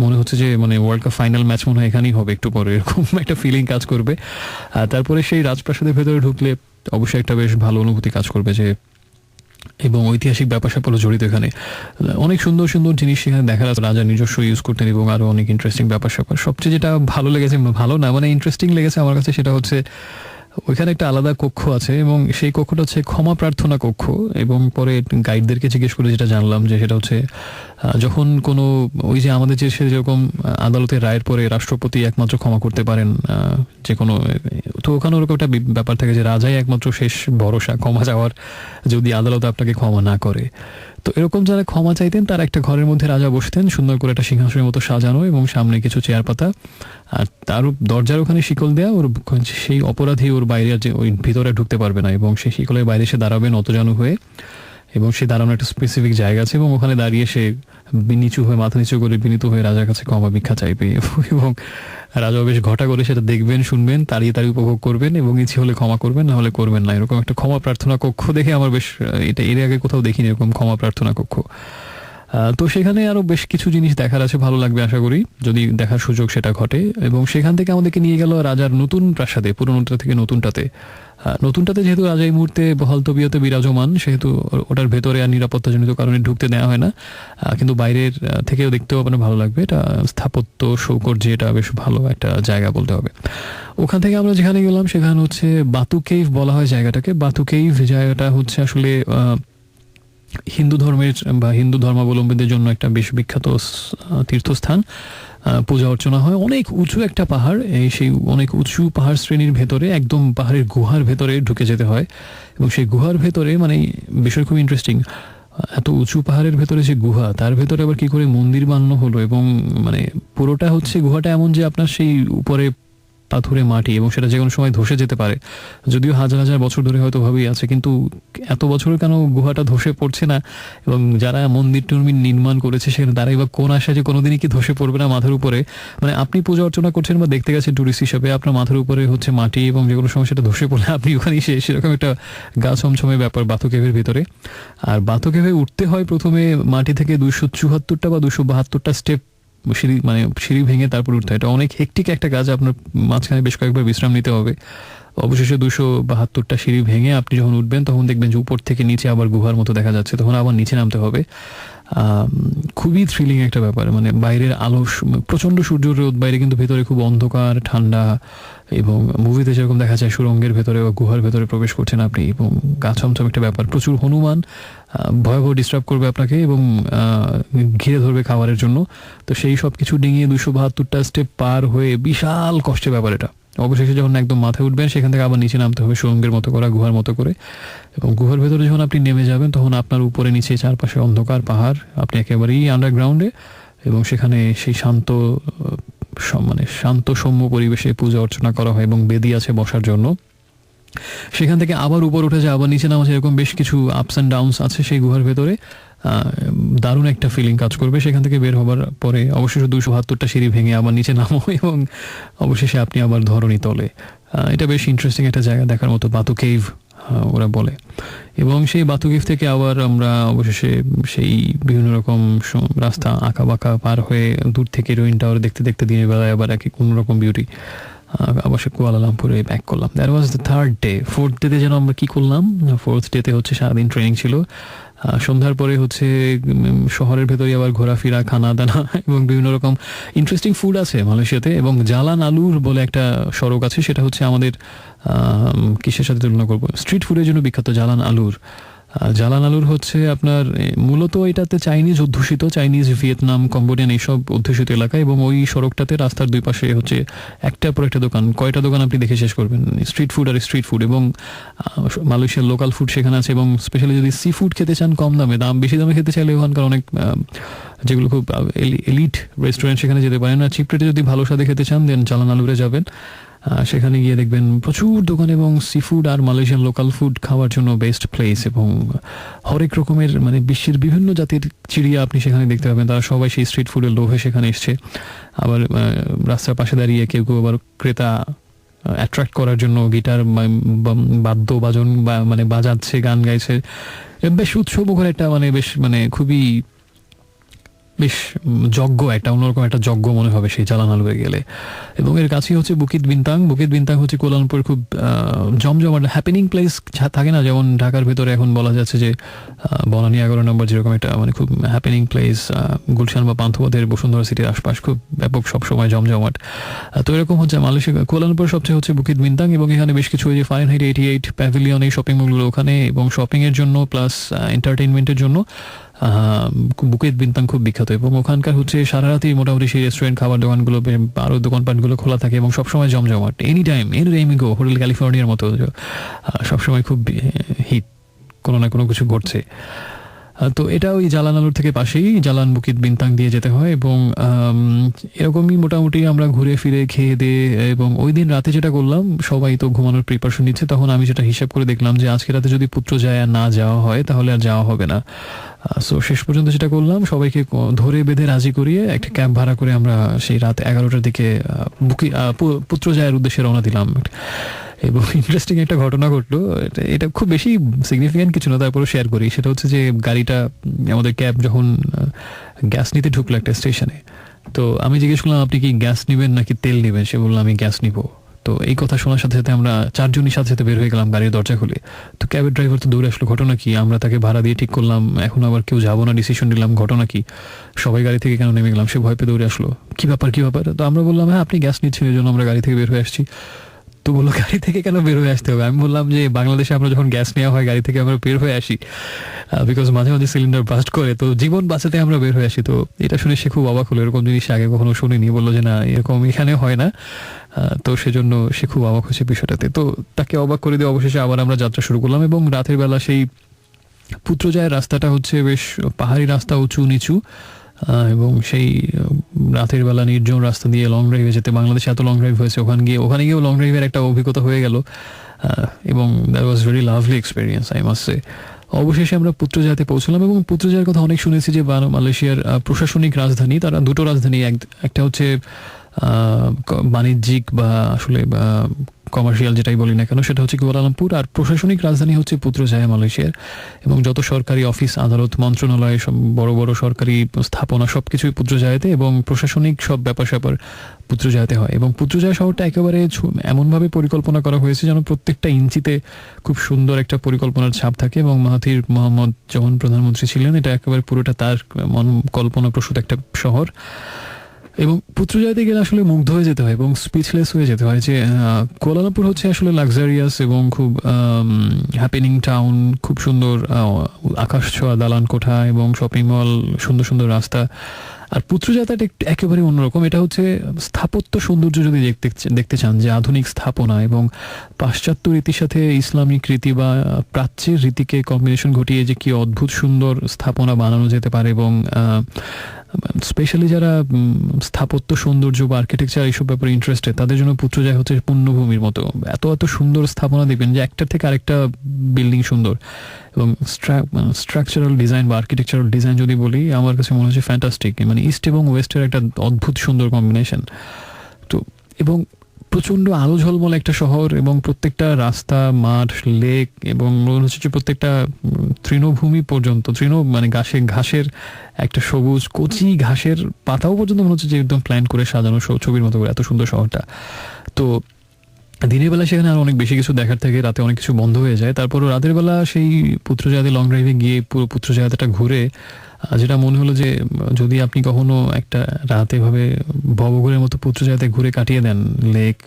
মনে হচ্ছে যে মানে ওয়ার্ল্ড কাপ ফাইনাল ম্যাচ মনে হয় এখানেই হবে একটু পরে, এরকম একটা ফিলিং কাজ করবে। তারপরে সেই রাজপ্রাসাদের ভেতরে ঢুকলে অবশ্যই একটা বেশ ভালো অনুভূতি কাজ করবে যে, এবং ঐতিহাসিক ব্যাপার স্যাপার জড়িত এখানে, অনেক সুন্দর সুন্দর জিনিস সেখানে দেখার আছে, রাজা নিজস্ব ইউজ করতেন এবং আরো অনেক ইন্টারেস্টিং ব্যাপার স্যাপার। সবচেয়ে যেটা ভালো লেগেছে, ভালো না মানে ইন্টারেস্টিং লেগেছে আমার কাছে, সেটা হচ্ছে ওইখানে একটা আলাদা কক্ষ আছে এবং সেই কক্ষটা হচ্ছে ক্ষমা প্রার্থনা কক্ষ। এবং পরে গাইডদেরকে জিজ্ঞেস করে যেটা জানলাম যে সেটা হচ্ছে যখন কোনো ওই যে আমাদের যে যেরকম আদালতের রায়ের পরে রাষ্ট্রপতি একমাত্র ক্ষমা করতে পারেন যে কোনো, তো ওখানে ওরকম একটা ব্যাপার থাকে যে রাজাই একমাত্র শেষ ভরসা ক্ষমা চাওয়ার, যদি আদালত আপনাকে ক্ষমা না করে। তো এরকম যারা ক্ষমা চাইতেন তার একটা ঘরের মধ্যে রাজা বসতেন, সুন্দর করে একটা সিংহাসনের মতো সাজানো এবং সামনে কিছু চেয়ার পাতা, আর তার দরজার ওখানে শিকল দেয়া, ওর সেই অপরাধী ওর বাইরে যে ওই ভিতরে ঢুকতে পারবে না এবং সেই শিকলের বাইরে সে দাঁড়াবে নতজানু হয়ে, এবং সে দাঁড়ানোর একটা স্পেসিফিক জায়গা আছে এবং ওখানে দাঁড়িয়ে সে নিচু হয়ে মাথা নিচু করে বিনীত হয়ে রাজার কাছে ক্ষমা ভিক্ষা চাইবে এবং রাজা বেশ ঘটা করে সেটা দেখবেন, শুনবেন, তাড়িয়ে উপভোগ করবেন এবং ইচ্ছে হলে ক্ষমা করবেন, না হলে করবেন না। এরকম একটা ক্ষমা প্রার্থনা কক্ষ দেখে আমার বেশ, এটা এর আগে কোথাও দেখিনি এরকম ক্ষমা প্রার্থনা কক্ষ। তো সেখানে আরো বেশ কিছু জিনিস দেখার আছে, ভালো লাগবে আশা করি যদি দেখার সুযোগ সেটা ঘটে। এবং সেখান থেকে আমাদেরকে নিয়ে গেল রাজার নতুন প্রাসাদে, পুরোনোটা থেকে নতুনটাতে। নতুনটাতে যেহেতু রাজা এই মুহূর্তে বহাল তবিয়তে বিরাজমান, সেহেতু ওটার ভেতরে আর নিরাপত্তাজনিত কারণে ঢুকতে দেওয়া হয় না, কিন্তু বাইরের থেকেও দেখতেও আপনার ভালো লাগবে। এটা স্থাপত্য সৌকর্যে এটা বেশ ভালো একটা জায়গা বলতে হবে। ওখান থেকে আমরা যেখানে গেলাম সেখানে হচ্ছে বাতু কেভ বলা হয় জায়গাটাকে। বাতু কেভ জায়গাটা হচ্ছে আসলে হিন্দু ধর্মের বা হিন্দু ধর্মাবলম্বীদের জন্য একটা বেশ বিখ্যাত তীর্থস্থান। পূজা অর্চনা হয়, অনেক উঁচু একটা পাহাড়, সেই অনেক উঁচু পাহাড় শ্রেণীর ভেতরে একদম পাহাড়ের গুহার ভেতরে ঢুকে যেতে হয়। এবং সেই গুহার ভেতরে মানে বিষয় খুব ইন্টারেস্টিং, এত উঁচু পাহাড়ের ভেতরে যে গুহা, তার ভেতরে আবার কি করে মন্দির বানানো হলো। এবং মানে পুরোটা হচ্ছে গুহাটা এমন যে আপনার সেই উপরে পাথুরে মাটি, এবং সেটা যে কোনো সময় ধসে যেতে পারে। যদিও হাজার হাজার বছর ধরে হয়তো ভাবেই আছে, কিন্তু এত বছর কেন গুহাটা ধসে পড়ছে না? এবং যারা মন্দির টর্মিন নির্মাণ করেছে সেখানে তারাই বা কোন আশা যে কোনোদিনই কি ধসে পড়বে না মাথার উপরে? মানে আপনি পূজা অর্চনা করছেন বা দেখতে গেছেন টুরিস্ট হিসাবে, আপনার মাথার উপরে হচ্ছে মাটি, এবং যে কোনো সময় সেটা ধসে পড়লে আপনি ওখানে এসে সেরকম একটা গা ছমছমে ব্যাপার বাতু কেভের ভিতরে। আর বাতু কেভে উঠতে হয় প্রথমে মাটি থেকে 274টা বা 272টা স্টেপ সিঁড়ি ভেঙে তারপর উঠতে হয়। এটা অনেক হেক্টিক একটা কাজ, আপনার মাঝখানে বেশ কয়েকবার বিশ্রাম নিতে হবে। অবশেষে 272টা সিঁড়ি ভেঙে আপনি যখন উঠবেন তখন দেখবেন যে উপর থেকে নিচে আবার গুহার মতো দেখা যাচ্ছে, তখন আবার নিচে নামতে হবে। খুবই থ্রিলিং একটা ব্যাপার। মানে বাইরের আলো, প্রচণ্ড সূর্য রোদ বাইরে, কিন্তু ভেতরে খুব অন্ধকার ঠান্ডা। এবং মুভিতে যেরকম দেখা যায় সুরঙ্গের ভেতরে বা গুহার ভেতরে প্রবেশ করছেন আপনি, এবং গা ছমছম একটা ব্যাপার। প্রচুর হনুমান ভয়াবহ ডিস্টার্ব করবে আপনাকে এবং ঘিরে ধরবে খাবারের জন্য। তো সেই সব কিছু ডিঙিয়ে 272টা স্টেপ পার হয়ে বিশাল কষ্টের ব্যাপার এটা। অবশেষে যখন একদম মাথায় উঠবেন সেখান থেকে আবার নিচে নামতে হবে সুরঙ্গের মতো করা, গুহার মতো করে। এবং গুহার ভেতরে যখন আপনি নেমে যাবেন তখন আপনার উপরে নিচে চারপাশে অন্ধকার পাহাড়, আপনি একেবারেই আন্ডারগ্রাউন্ডে। এবং সেখানে সেই শান্ত সৌম্য পরিবেশে পূজা অর্চনা করা হয় এবং বেদি আছে বসার জন্য। সেখান থেকে আবার উপর উঠে যায়, আবার নিচে নামা, এরকম বেশ কিছু আপস অ্যান্ড ডাউনস আছে সেই গুহার ভেতরে। দারুণ একটা ফিলিং কাজ করবে। সেখান থেকে বের হবার পরে অবশেষে 272টা সিঁড়ি ভেঙে আবার নিচে নামো, এবং অবশেষে আপনি আবার ধরণী তলে। এটা বেশ ইন্টারেস্টিং একটা জায়গা দেখার মতো, বাতু কেভ ওরা বলে। এবং সেই বাতু কেভ থেকে আবার আমরা অবশেষে সেই বিভিন্ন রকম রাস্তা আঁকা বাঁকা পার হয়ে দূর থেকে রুইন টাওয়ার দেখতে দেখতে দিনের বেলায় আবার এক অন্যরকম বিউটি, আবার সে কুয়ালালামপুরে ব্যাক করলাম। That was the third day. Fourth ডেতে যেন আমরা কি করলাম, ফোর্থ ডেতে হচ্ছে সারাদিন ট্রেনিং ছিল। সন্ধ্যার পরে হচ্ছে শহরের ভেতরে আবার ঘোরাফেরা, খানা দানা এবং বিভিন্ন রকম ইন্টারেস্টিং ফুড আছে মালয়েশিয়াতে। এবং জালান আলুর বলে একটা সড়ক আছে, সেটা হচ্ছে আমাদের কিসের সাথে তুলনা করবো, স্ট্রিট ফুডের জন্য বিখ্যাত জালান আলুর। জালান আলুর হচ্ছে আপনার মূলত এটাতে চাইনিজ অধ্যুষিত, চাইনিজ, ভিয়েতনাম, কম্বোডিয়ান এইসব অধ্যুষিত এলাকা। এবং ওই সড়কটাতে রাস্তার দুই পাশে হচ্ছে একটার পর একটা দোকান, কয়টা দোকান আপনি দেখে শেষ করবেন, স্ট্রিট ফুড আর স্ট্রিট ফুড। এবং মালয়েশিয়ার লোকাল ফুড সেখানে আছে। এবং স্পেশালি যদি সি ফুড খেতে চান কম দামে, বেশি দামে খেতে চাইলে ওখানকার অনেক যেগুলো খুব এলিট রেস্টুরেন্ট সেখানে যেতে পারেন। আর চিপ রেটে যদি ভালো স্বাদে খেতে চান দেন জালান আলুরে যাবেন। সেখানে গিয়ে দেখবেন প্রচুর দোকান এবং সি ফুড আর মালয়েশিয়ান লোকাল ফুড খাওয়ার জন্য বেস্ট প্লেস। এবং হরেক রকমের মানে বিশ্বের বিভিন্ন জাতির চিড়িয়া আপনি সেখানে দেখতে পাবেন। তারা সবাই সেই স্ট্রিট ফুডের লোভে সেখানে এসছে। আবার রাস্তার পাশে দাঁড়িয়ে কেউ কেউ আবার ক্রেতা অ্যাট্রাক্ট করার জন্য গিটার বাদ্যবাজন মানে বাজাচ্ছে, গান গাইছে। বেশ উৎসবমুখর একটা বেশ খুবই বেশ যজ্ঞ, একটা অন্যরকম একটা যজ্ঞ মনে হবে সেই জালান আলুয়ে গেলে। এবং এর কাছেই হচ্ছে বুকিত বিন্তাং। বুকিত বিন্তাং হচ্ছে কুয়ালালামপুরের খুব জমজমাট হ্যাপেনিং প্লেস থাকে না, যেমন ঢাকার ভেতরে এখন বলা যাচ্ছে যে বনানী 11 নম্বর যেরকম একটা খুব হ্যাপেনিং প্লেস, গুলশান বা পান্থপথের বসুন্ধরা সিটির আশপাশ খুব ব্যাপক সবসময় জমজমাট। তো এরকম হচ্ছে মালয়েশিয়া কুয়ালালামপুর সবচেয়ে হচ্ছে বুকিত বিন্তাং। এবং এখানে বেশ কিছু ওই যে ফারেনহাইট 88 প্যাভিলিয়ন, এই শপিং মলগুলো ওখানে, এবং শপিংয়ের জন্য প্লাস এন্টারটেইনমেন্টের জন্য বুকিত বিন্তাং খুব বিখ্যাত। এবং ওখানকার হচ্ছে সারা রাতেই মোটামুটি সেই রেস্টুরেন্ট, খাবার দোকানগুলো, আরও দোকানপাটগুলো খোলা থাকে এবং সবসময় জমজমাট। এনি টাইম গো, হোটেল ক্যালিফোর্নিয়ার মতো সবসময় খুব হিট, কোনো না কোনো কিছু ঘটছে। তো এটা ওই জালান আলুর থেকে পাশেই, জালান বুকিত বিন্তাং দিয়ে যেতে হয়। এবং এরকমই মোটামুটি আমরা ঘুরে ফিরে খেয়ে দিয়ে, এবং ওই দিন রাতে যেটা করলাম, সবাই তো ঘুমানোর প্রিপারেশন নিচ্ছে, তখন আমি যেটা হিসাব করে দেখলাম যে আজকে রাতে যদি পুত্রজায়া আর না যাওয়া হয় তাহলে আর যাওয়া হবে না। সো শেষ পর্যন্ত যেটা করলাম, সবাইকে ধরে বেঁধে রাজি করিয়ে একটা ক্যাব ভাড়া করে আমরা সেই রাত 11টার দিকে পুত্রজায়ার উদ্দেশ্যে রওনা দিলাম। এবং ইন্টারেস্টিং একটা ঘটনা ঘটলো, এটা খুব বেশি সিগনিফিক্যান্ট কিছু না, তারপরে শেয়ার করি। সেটা হচ্ছে যে গাড়িটা, আমাদের ক্যাব যখন গ্যাস নিতে ঢুকলো একটা স্টেশনে, তো আমি জিজ্ঞেস করলাম আপনি কি গ্যাস নেবেন নাকি তেল নেবেন, সে বললো আমি গ্যাস নিব। তো এই কথা শোনার সাথে সাথে আমরা চারজনই সাথে সাথে বের হয়ে গেলাম গাড়ির দরজা খুলে। তো ক্যাবের ড্রাইভার তো দৌড়ে আসলো, ঘটনা কি? আমরা তাকে ভাড়া দিয়ে ঠিক করলাম, এখন আবার কেউ যাবো না ডিসিশন নিলাম, ঘটনা কি? সবাই গাড়ি থেকে কেন নেমে গেলাম? সে ভয় পেয়ে দৌড়ে আসলো, কি ব্যাপার কি ব্যাপার? তো আমরা বললাম হ্যাঁ আপনি গ্যাস নিচ্ছেন এই জন্য আমরা গাড়ি থেকে বের হয়ে আসছি। তো বললো গাড়ি থেকে কেন বের হয়ে আসতে হবে? আমি বললাম যে বাংলাদেশে আমরা যখন গ্যাস নেওয়া হয় গাড়ি থেকে আমরা বের হয়ে আসি, বিকজ মাঝে মাঝে সিলিন্ডার বাস্ট করে, তো জীবন বাঁচাতে আমরা বের হয়ে আসি। তো এটা শুনে সে খুব অবাক হলো, এরকম জিনিস আগে কখনো শুনিনি। বললো যে না এরকম এখানে হয় না। তো সেজন্য সে খুব অবাক হয়েছে বিষয়টাতে। তো তাকে অবাক করে দিয়ে অবশেষে আবার আমরা যাত্রা শুরু করলাম, এবং রাতের বেলা সেই পুত্রজায়ের রাস্তাটা হচ্ছে বেশ পাহাড়ি রাস্তা, উঁচু নিচু, এবং সেই রাতের বেলা নির্জন রাস্তা দিয়ে লং ড্রাইভে যেতে, বাংলাদেশে এত লং ড্রাইভ হয়েছে, ওখানে গিয়েও লং ড্রাইভের একটা অভিজ্ঞতা হয়ে গেল, এবং that was very lovely experience I must say. অবশেষে আমরা পুত্রজায়াতে পৌঁছলাম, এবং পুত্রজায়ার কথা অনেক শুনেছি যে মালয়েশিয়ার প্রশাসনিক রাজধানী। তারা দুটো রাজধানী, একটা হচ্ছে বাণিজ্যিক বা আসলে কমার্শিয়াল যেটাই বলি না কেন, সেটা হচ্ছে কুয়ালালামপুর, আর প্রশাসনিক রাজধানী হচ্ছে পুত্রজায়া মালয়েশিয়ার। এবং যত সরকারি অফিস আদালত মন্ত্রণালয়, সব বড় বড় সরকারি স্থাপনা সবকিছুই পুত্রজায়াতে, এবং প্রশাসনিক সব ব্যাপার স্যাপার পুত্রজায়াতে হয়। এবং পুত্রজায়া শহরটা একেবারে এমনভাবে পরিকল্পনা করা হয়েছে যেন প্রত্যেকটা ইঞ্চিতে খুব সুন্দর একটা পরিকল্পনার ছাপ থাকে। এবং মাহাথির মোহাম্মদ যখন প্রধানমন্ত্রী ছিলেন, এটা একেবারে পুরোটা তার কল্পনা প্রসূত একটা শহর। এবং পুত্রজায়াতে গেলে আসলে মুগ্ধ হয়ে যেতে হয় এবং স্পিচলেস হয়ে যেতে হয় যে কুয়ালালামপুর হচ্ছে আসলে লাক্সারিয়াস এবং খুব হ্যাপেনিং টাউন, খুব সুন্দর আকাশ ছোঁয়া দালান কোঠা এবং শপিং মল, সুন্দর সুন্দর রাস্তা। আর পুত্রজায়াটা একেবারে অন্যরকম। এটা হচ্ছে স্থাপত্য সৌন্দর্য যদি দেখতে চান, যে আধুনিক স্থাপনা এবং পাশ্চাত্য রীতির সাথে ইসলামিক রীতি বা প্রাচ্যের রীতিকে কম্বিনেশন ঘটিয়ে যে কি অদ্ভুত সুন্দর স্থাপনা বানানো যেতে পারে, এবং স্পেশালি যারা স্থাপত্য সৌন্দর্য বা আর্কিটেকচার এইসব ব্যাপারে ইন্টারেস্টেড, তাদের জন্য পুত্রজায়া হচ্ছে পুণ্যভূমির মতো। এত এত সুন্দর স্থাপনা দেখবেন যে একটার থেকে আরেকটা বিল্ডিং সুন্দর, এবং স্ট্রাকচারাল ডিজাইন বা আর্কিটেকচারাল ডিজাইন যদি বলি, আমার কাছে মনে হচ্ছে ফ্যান্টাস্টিক। মানে ইস্ট এবং ওয়েস্টের একটা অদ্ভুত সুন্দর কম্বিনেশন। তো এবং প্রচণ্ড আলো ঝলমল একটা শহর, এবং প্রত্যেকটা রাস্তা, মাঠ, লেক, এবং মনে হচ্ছে যে প্রত্যেকটা তৃণভূমি পর্যন্ত, মানে ঘাসের একটা সবুজ কচি ঘাসের পাতাও পর্যন্ত মনে হচ্ছে যে একদম প্ল্যান করে সাজানো ছবির মতো করে, এত সুন্দর শহরটা। তো দিনের বেলা সেখানে আরো অনেক বেশি কিছু দেখার থাকে, রাতে অনেক কিছু বন্ধ হয়ে যায়। তারপরও রাতের বেলা সেই পুত্রজায়াতে লং ড্রাইভে গিয়ে পুরো পুত্রজায়াতেটা ঘুরে, যেটা মনে হলো যে যদি আপনি কখনো একটা রাতে ভাবে ভবঘুরের মতো পুত্রজায়াতে ঘুরে কাটিয়ে দেন, লেক,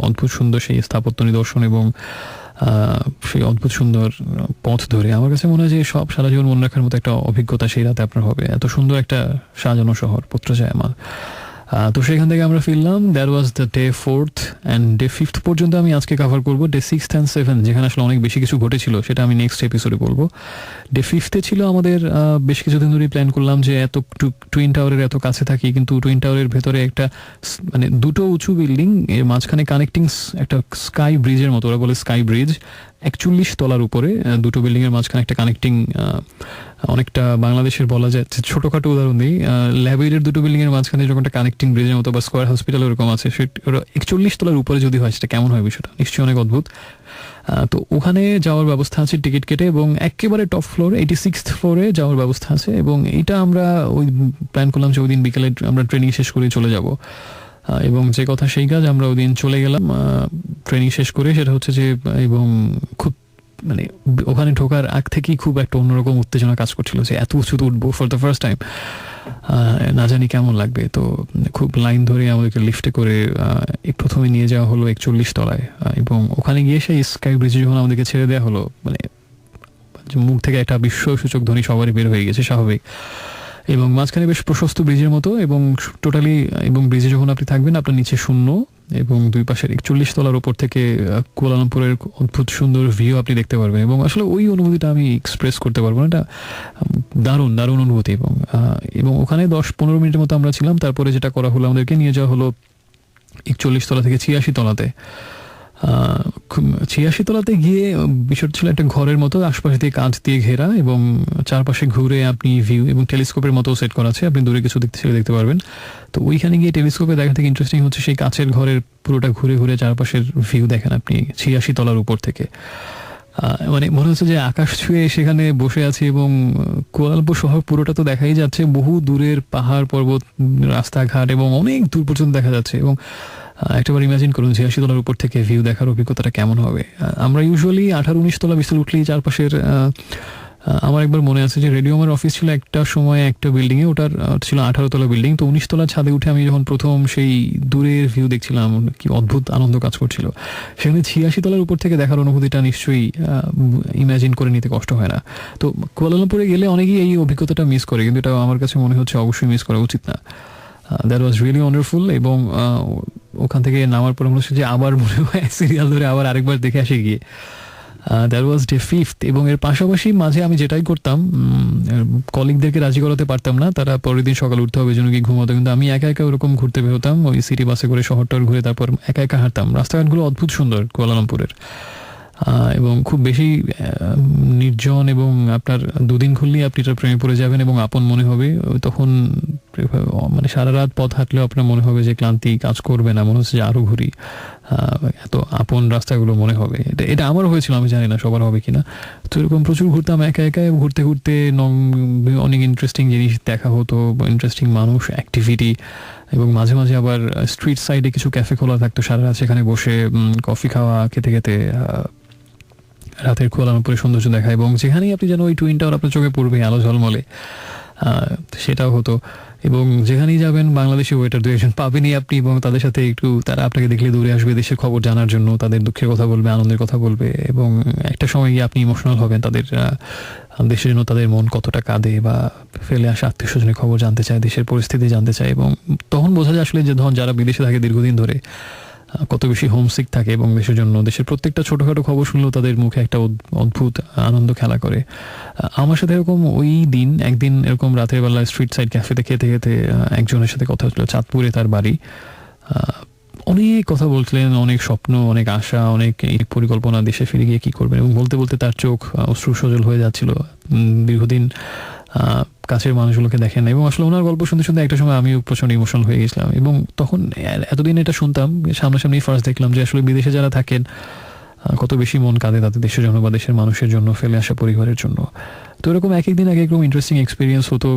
অদ্ভুত সুন্দর সেই স্থাপত্য নিদর্শন এবং সেই অদ্ভুত সুন্দর পথ ধরে, আমার কাছে মনে হয় যে সব সারা জীবন মনে রাখার মতো একটা অভিজ্ঞতা সেই রাতে আপনার হবে। এত সুন্দর একটা সাজানো শহর পুত্রজায়া। তো সেখান থেকে আমরা ফিরলাম। That was the day 4th, and day 5th পর্যন্ত আমি আজকে কভার করবো। ডে 6th and 7th যেখানে আসলে অনেক বেশি কিছু ঘটেছিল, সেটা আমি নেক্সট এপিসোডে বলবো। ডে 5th ছিল আমাদের বেশ কিছুদিন ধরেই প্ল্যান করলাম যে এত টুইন টাওয়ারের এত কাছে থাকি, কিন্তু টুইন টাওয়ারের ভেতরে একটা মানে দুটো উঁচু বিল্ডিং, এর মাঝখানে কানেক্টিং একটা স্কাই ব্রিজের মতো, ওরা বলে স্কাই ব্রিজ, 41 তলার উপরে দুটো বিল্ডিং এর মাঝখানে একটা কানেক্টিং, অনেকটা বাংলাদেশের বলা যায় ছোটখাটো উদাহরণ দিই, ল্যাবরেটরির দুটো বিল্ডিং এর মাঝখানে যখন একটা কানেক্টিং ব্রিজের মতো, বা স্কয়ার হসপিটাল ওরকম আছে, সেটা 41 তলার উপরে যদি হয় সেটা কেমন হয়? বিষয়টা নিশ্চয়ই অনেক অদ্ভুত। তো ওখানে যাওয়ার ব্যবস্থা আছে টিকিট কেটে, এবং একেবারে টপ ফ্লোর 86th ফ্লোরে যাওয়ার ব্যবস্থা আছে। এবং এটা আমরা ওই প্ল্যান করলাম যে ওই দিন বিকেলে আমরা ট্রেনিং শেষ করে চলে যাব, এবং যে কথা সেই কাজ, আমরা ওই দিন চলে গেলাম ট্রেনিং শেষ করে। সেটা হচ্ছে যে, এবং খুব মানে ওখানে ঢোকার আগ থেকেই খুব একটা অন্যরকম উত্তেজনা কাজ করছিল যে এত উঁচুতে উঠবো ফর দ্য ফার্স্ট টাইম, না জানি কেমন লাগবে। তো খুব লাইন ধরে আমাদেরকে লিফটে করে প্রথমে নিয়ে যাওয়া হলো 41 তলায়, এবং ওখানে গিয়ে সেই স্কাই ব্রিজে যখন আমাদেরকে ছেড়ে দেওয়া হলো, মানে মুখ থেকে একটা বিস্ময়সূচক ধ্বনি সবারই বের হয়ে গেছে স্বাভাবিক। এবং মাঝখানে বেশ প্রশস্ত ব্রিজের মতো, এবং টোটালি, এবং ব্রিজে যখন আপনি থাকবেন আপনার নিচে শূন্য, এবং দুই পাশের 41 তলার উপর থেকে কুয়ালালামপুরের অদ্ভুত সুন্দর ভিউ আপনি দেখতে পারবেন। এবং আসলে ওই অনুভূতিটা আমি এক্সপ্রেস করতে পারবো না, এটা দারুণ দারুণ অনুভূতি। এবং ওখানে 10-15 মিনিটের মতো আমরা ছিলাম। তারপরে যেটা করা হলো, আমাদেরকে নিয়ে যাওয়া হলো 41 তলা থেকে 86 তলাতে। ছিয়াশি তলাতে গিয়ে বিষয়টা ছিল একটা ঘরের মতো, আশপাশ দিয়ে কাঁচ দিয়ে ঘেরা এবং চারপাশে ঘুরে আপনি ভিউ এবং টেলিস্কোপের মতো সেট করা আছে, আপনি দূরে কিছু দেখতে পারবেন। তো ওইখানে গিয়ে টেলিস্কোপে দেখা থেকে ইন্টারেস্টিং হচ্ছে সেই কাঁচের ঘরের পুরোটা ঘুরে ঘুরে চারপাশের ভিউ দেখেন আপনি 86 তলার উপর থেকে। মানে মনে হচ্ছে যে আকাশ ছুঁয়ে সেখানে বসে আছি এবং কুয়ালালামপুর শহর পুরোটা তো দেখাই যাচ্ছে, বহু দূরের পাহাড় পর্বত রাস্তাঘাট এবং অনেক দূর পর্যন্ত দেখা যাচ্ছে। এবং একটাবার ইমাজিন করুন 86 তলার উপর থেকে ভিউ দেখার অভিজ্ঞতাটা কেমন হবে। আমরা ইউজুয়ালি 18-19 তলা বিস্তর উঠলেই চারপাশের আমার একবার মনে আছে যে রেডিও আমার অফিস ছিল একটা সময় একটা বিল্ডিংয়ে, ওটার ছিল 18 তলা বিল্ডিং। তো 19 তলা ছাদে উঠে আমি যখন প্রথম সেই দূরের ভিউ দেখছিলাম, কি অদ্ভুত আনন্দ কাজ করছিল। সেখানে 86 তলার উপর থেকে দেখার অনুভূতিটা নিশ্চয়ই ইমাজিন করে নিতে কষ্ট হয় না। তো কুয়ালালামপুরে গেলে অনেকেই এই অভিজ্ঞতাটা মিস করে, কিন্তু এটা আমার কাছে মনে হচ্ছে অবশ্যই মিস করা উচিত না। That was really wonderful. এবং ওখান থেকে নামার পরে মনে হচ্ছে যে আবার মনে হয় সিরিয়াল ধরে আবার আরেকবার দেখে আসে গিয়ে। That was day 5th। এবং এর পাশাপাশি মাঝে আমি যেটাই করতাম, কলিগদেরকে রাজি করাতে পারতাম না, তারা পরের দিন সকালে উঠতে হবে জন্য কি ঘুমাতো, কিন্তু আমি একা একা ওরকম ঘুরতে বেরোতাম, ওই সিটি বাসে করে শহরটার ঘুরে তারপর একা একা হাঁটতাম। রাস্তাঘাটগুলো অদ্ভুত সুন্দর কুয়ালালামপুরের, এবং খুব বেশি নির্জন, এবং আপনার দুদিন ঘুরলেই আপনি এটার প্রেমে পড়ে যাবেন এবং আপন মনে হবে। তখন মানে সারা রাত পথ হাঁটলেও আপনার মনে হবে যে ক্লান্তি কাজ করবে না, মনে হচ্ছে যে আরো ঘুরি, এত আপন রাস্তাগুলো মনে হবে। এটা আমার হয়েছিল, আমি জানি না সবার হবে কিনা। তো এরকম প্রচুর ঘুরতাম একা একা, ঘুরতে ঘুরতে অনেক ইন্টারেস্টিং জিনিস দেখা হতো, ইন্টারেস্টিং মানুষ, অ্যাক্টিভিটি, এবং মাঝে মাঝে আবার স্ট্রিট সাইডে কিছু ক্যাফে খোলা থাকতো, সারা রাত সেখানে বসে কফি খাওয়া, খেতে খেতে রাতের কুয়ালালামপুরের সৌন্দর্য দেখা। এবং যেখানেই আপনি যেন ওই টুইন টাওয়ার আপনার চোখে পড়বে আলো ঝলমলে, সেটাও হতো। এবং যেখানেই যাবেন বাংলাদেশি ওয়েটার দু একজন পাবেনই আপনি, এবং তাদের সাথে একটু তারা আপনাকে দেখলে দূরে আসবে দেশের খবর জানার জন্য, তাদের দুঃখের কথা বলবে, আনন্দের কথা বলবে, এবং একটা সময় গিয়ে আপনি ইমোশনাল হবেন, তাদের দেশের জন্য তাদের মন কতটা কাঁদে, বা ফেলে আসা আত্মীয় স্বজনের খবর জানতে চায়, দেশের পরিস্থিতি জানতে চায়। এবং তখন বোঝা যায় আসলে যে ধরুন যারা বিদেশে থাকে দীর্ঘদিন ধরে কত বেশি হোমসিক থাকে, এবং দেশের জন্য দেশের প্রত্যেকটা ছোটোখাটো খবর শুনলেও তাদের মুখে একটা অদ্ভুত আনন্দ খেলা করে। আমার সাথে এরকম ওই দিন একদিন এরকম রাতের বেলা স্ট্রিট সাইড ক্যাফেতে খেতে খেতে একজনের সাথে কথা হচ্ছিল, চাঁদপুরে তার বাড়ি। অনেক কথা বলছিলেন, অনেক স্বপ্ন, অনেক আশা, অনেক পরিকল্পনা, দেশে ফিরে গিয়ে কী করবেন, এবং বলতে বলতে তার চোখ অশ্রু সজল হয়ে যাচ্ছিল। দীর্ঘদিন কাছের মানুষগুলোকে দেখেন, এবং আসলে ওনার গল্প শুনতে শুনতে একটা সময় আমিও প্রচন্ড ইমোশনাল হয়ে গেছিলাম। এবং তখন এতদিন এটা শুনতাম, সামনাসামনি ফার্স্ট দেখলাম যে আসলে বিদেশে যারা থাকেন কত বেশি মন কাঁদে তাদের দেশের জন্য বা দেশের মানুষের জন্য, ফেলে আসা পরিবারের জন্য। তো এরকম এক একদিন এক একরকম ইন্টারেস্টিং এক্সপিরিয়েন্স হতো।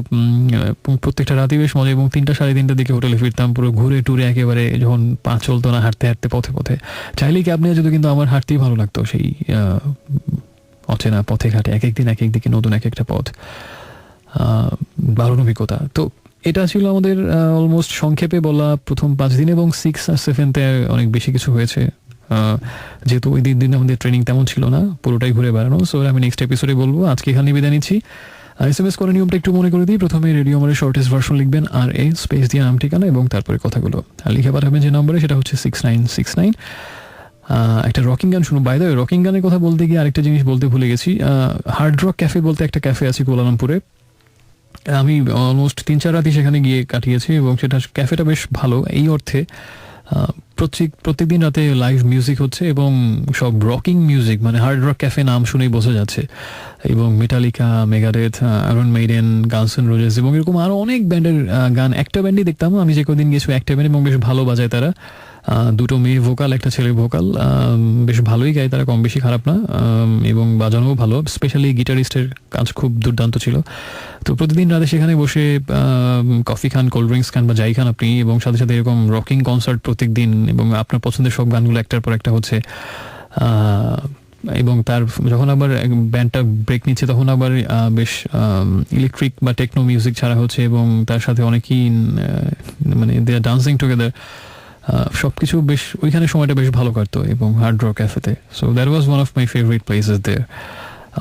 প্রত্যেকটা রাতেই বেশ মজা, এবং 3টা সাড়ে 3টার দিকে হোটেলে ফিরতাম পুরো ঘুরে টুরে, একেবারে যখন পা চলতো না, হাঁটতে হাঁটতে পথে পথে। চাইলেই ক্যাব নিয়ে যেত, কিন্তু আমার হাঁটতেই ভালো লাগতো সেই অচেনা পথে ঘাটে, এক একদিন এক একদিকে নতুন এক একটা পথ, দারুণ অভিজ্ঞতা। তো এটা ছিল আমাদের অলমোস্ট সংক্ষেপে বলা প্রথম 5 দিন, এবং 6 আর 7-তে অনেক বেশি কিছু হয়েছে, যেহেতু ওই দিন আমাদের ট্রেনিং তেমন ছিল না, পুরোটাই ঘুরে বেড়ানো। সো আমি নেক্সট এপিসোডে বলবো। আজকে এখানে বিদায় নিচ্ছি। SMS করার নিয়মটা একটু মনে করে দিই। প্রথমে রেডিও আমাদের শর্টেস্ট ভার্সন লিখবেন, আর এ স্পেস দিয়ে নাম ঠিকানা এবং তারপরে কথাগুলো আর লিখে পাঠাবেন যে নম্বরে, সেটা হচ্ছে 6969। একটা রকিং গান শুনুন। বাই দ্য ওয়ে, রকিং গানের কথা বলতে গিয়ে আরেকটা জিনিস বলতে ভুলে গেছি। হার্ড রক ক্যাফে বলতে একটা ক্যাফে আছে কুয়ালালামপুরে, আমি অলমোস্ট 3-4 রাতই সেখানে গিয়ে কাটিয়েছি, এবং সেটা ক্যাফেটা বেশ ভালো এই অর্থে প্রত্যেকদিন রাতে লাইভ মিউজিক হচ্ছে, এবং সব রকিং মিউজিক, মানে হার্ড রক ক্যাফে নাম শুনেই বোঝা যাচ্ছে। এবং Metallica, Megadeth, Iron Maiden, Guns and Roses, এবং এরকম আরও অনেক ব্যান্ডের গান। একটা ব্যান্ডই দেখতাম আমি যে কদিন গেছি, একটা ব্যান্ড, এবং বেশ ভালো বাজায় তারা। 2টো মেয়ে ভোকাল, একটা ছেলে ভোকাল, বেশ ভালোই গায় তারা, কম বেশি খারাপ না, এবং বাজানোও ভালো। স্পেশালি গিটারিস্টের কাজ খুব দুর্দান্ত ছিল। তো প্রতিদিন রাতে সেখানে বসে কফি খান, কোল্ড ড্রিঙ্কস খান বা যাই খান আপনি, এবং সাথে সাথে এরকম রকিং কনসার্ট প্রত্যেক দিন, এবং আপনার পছন্দের সব গানগুলো একটার পর একটা হচ্ছে। এবং তার যখন আবার ব্যান্ডটা ব্রেক নিচ্ছে, তখন আবার বেশ ইলেকট্রিক বা টেকনো মিউজিক ছাড়া হচ্ছে, এবং তার সাথে অনেকেই মানে দে আর ডান্সিং টুগেদার। সব কিছু বেশ, ওইখানে সময়টা বেশ ভালো কাটতো, এবং হার্ড রক ক্যাফেতে। So that was one of my favourite places there.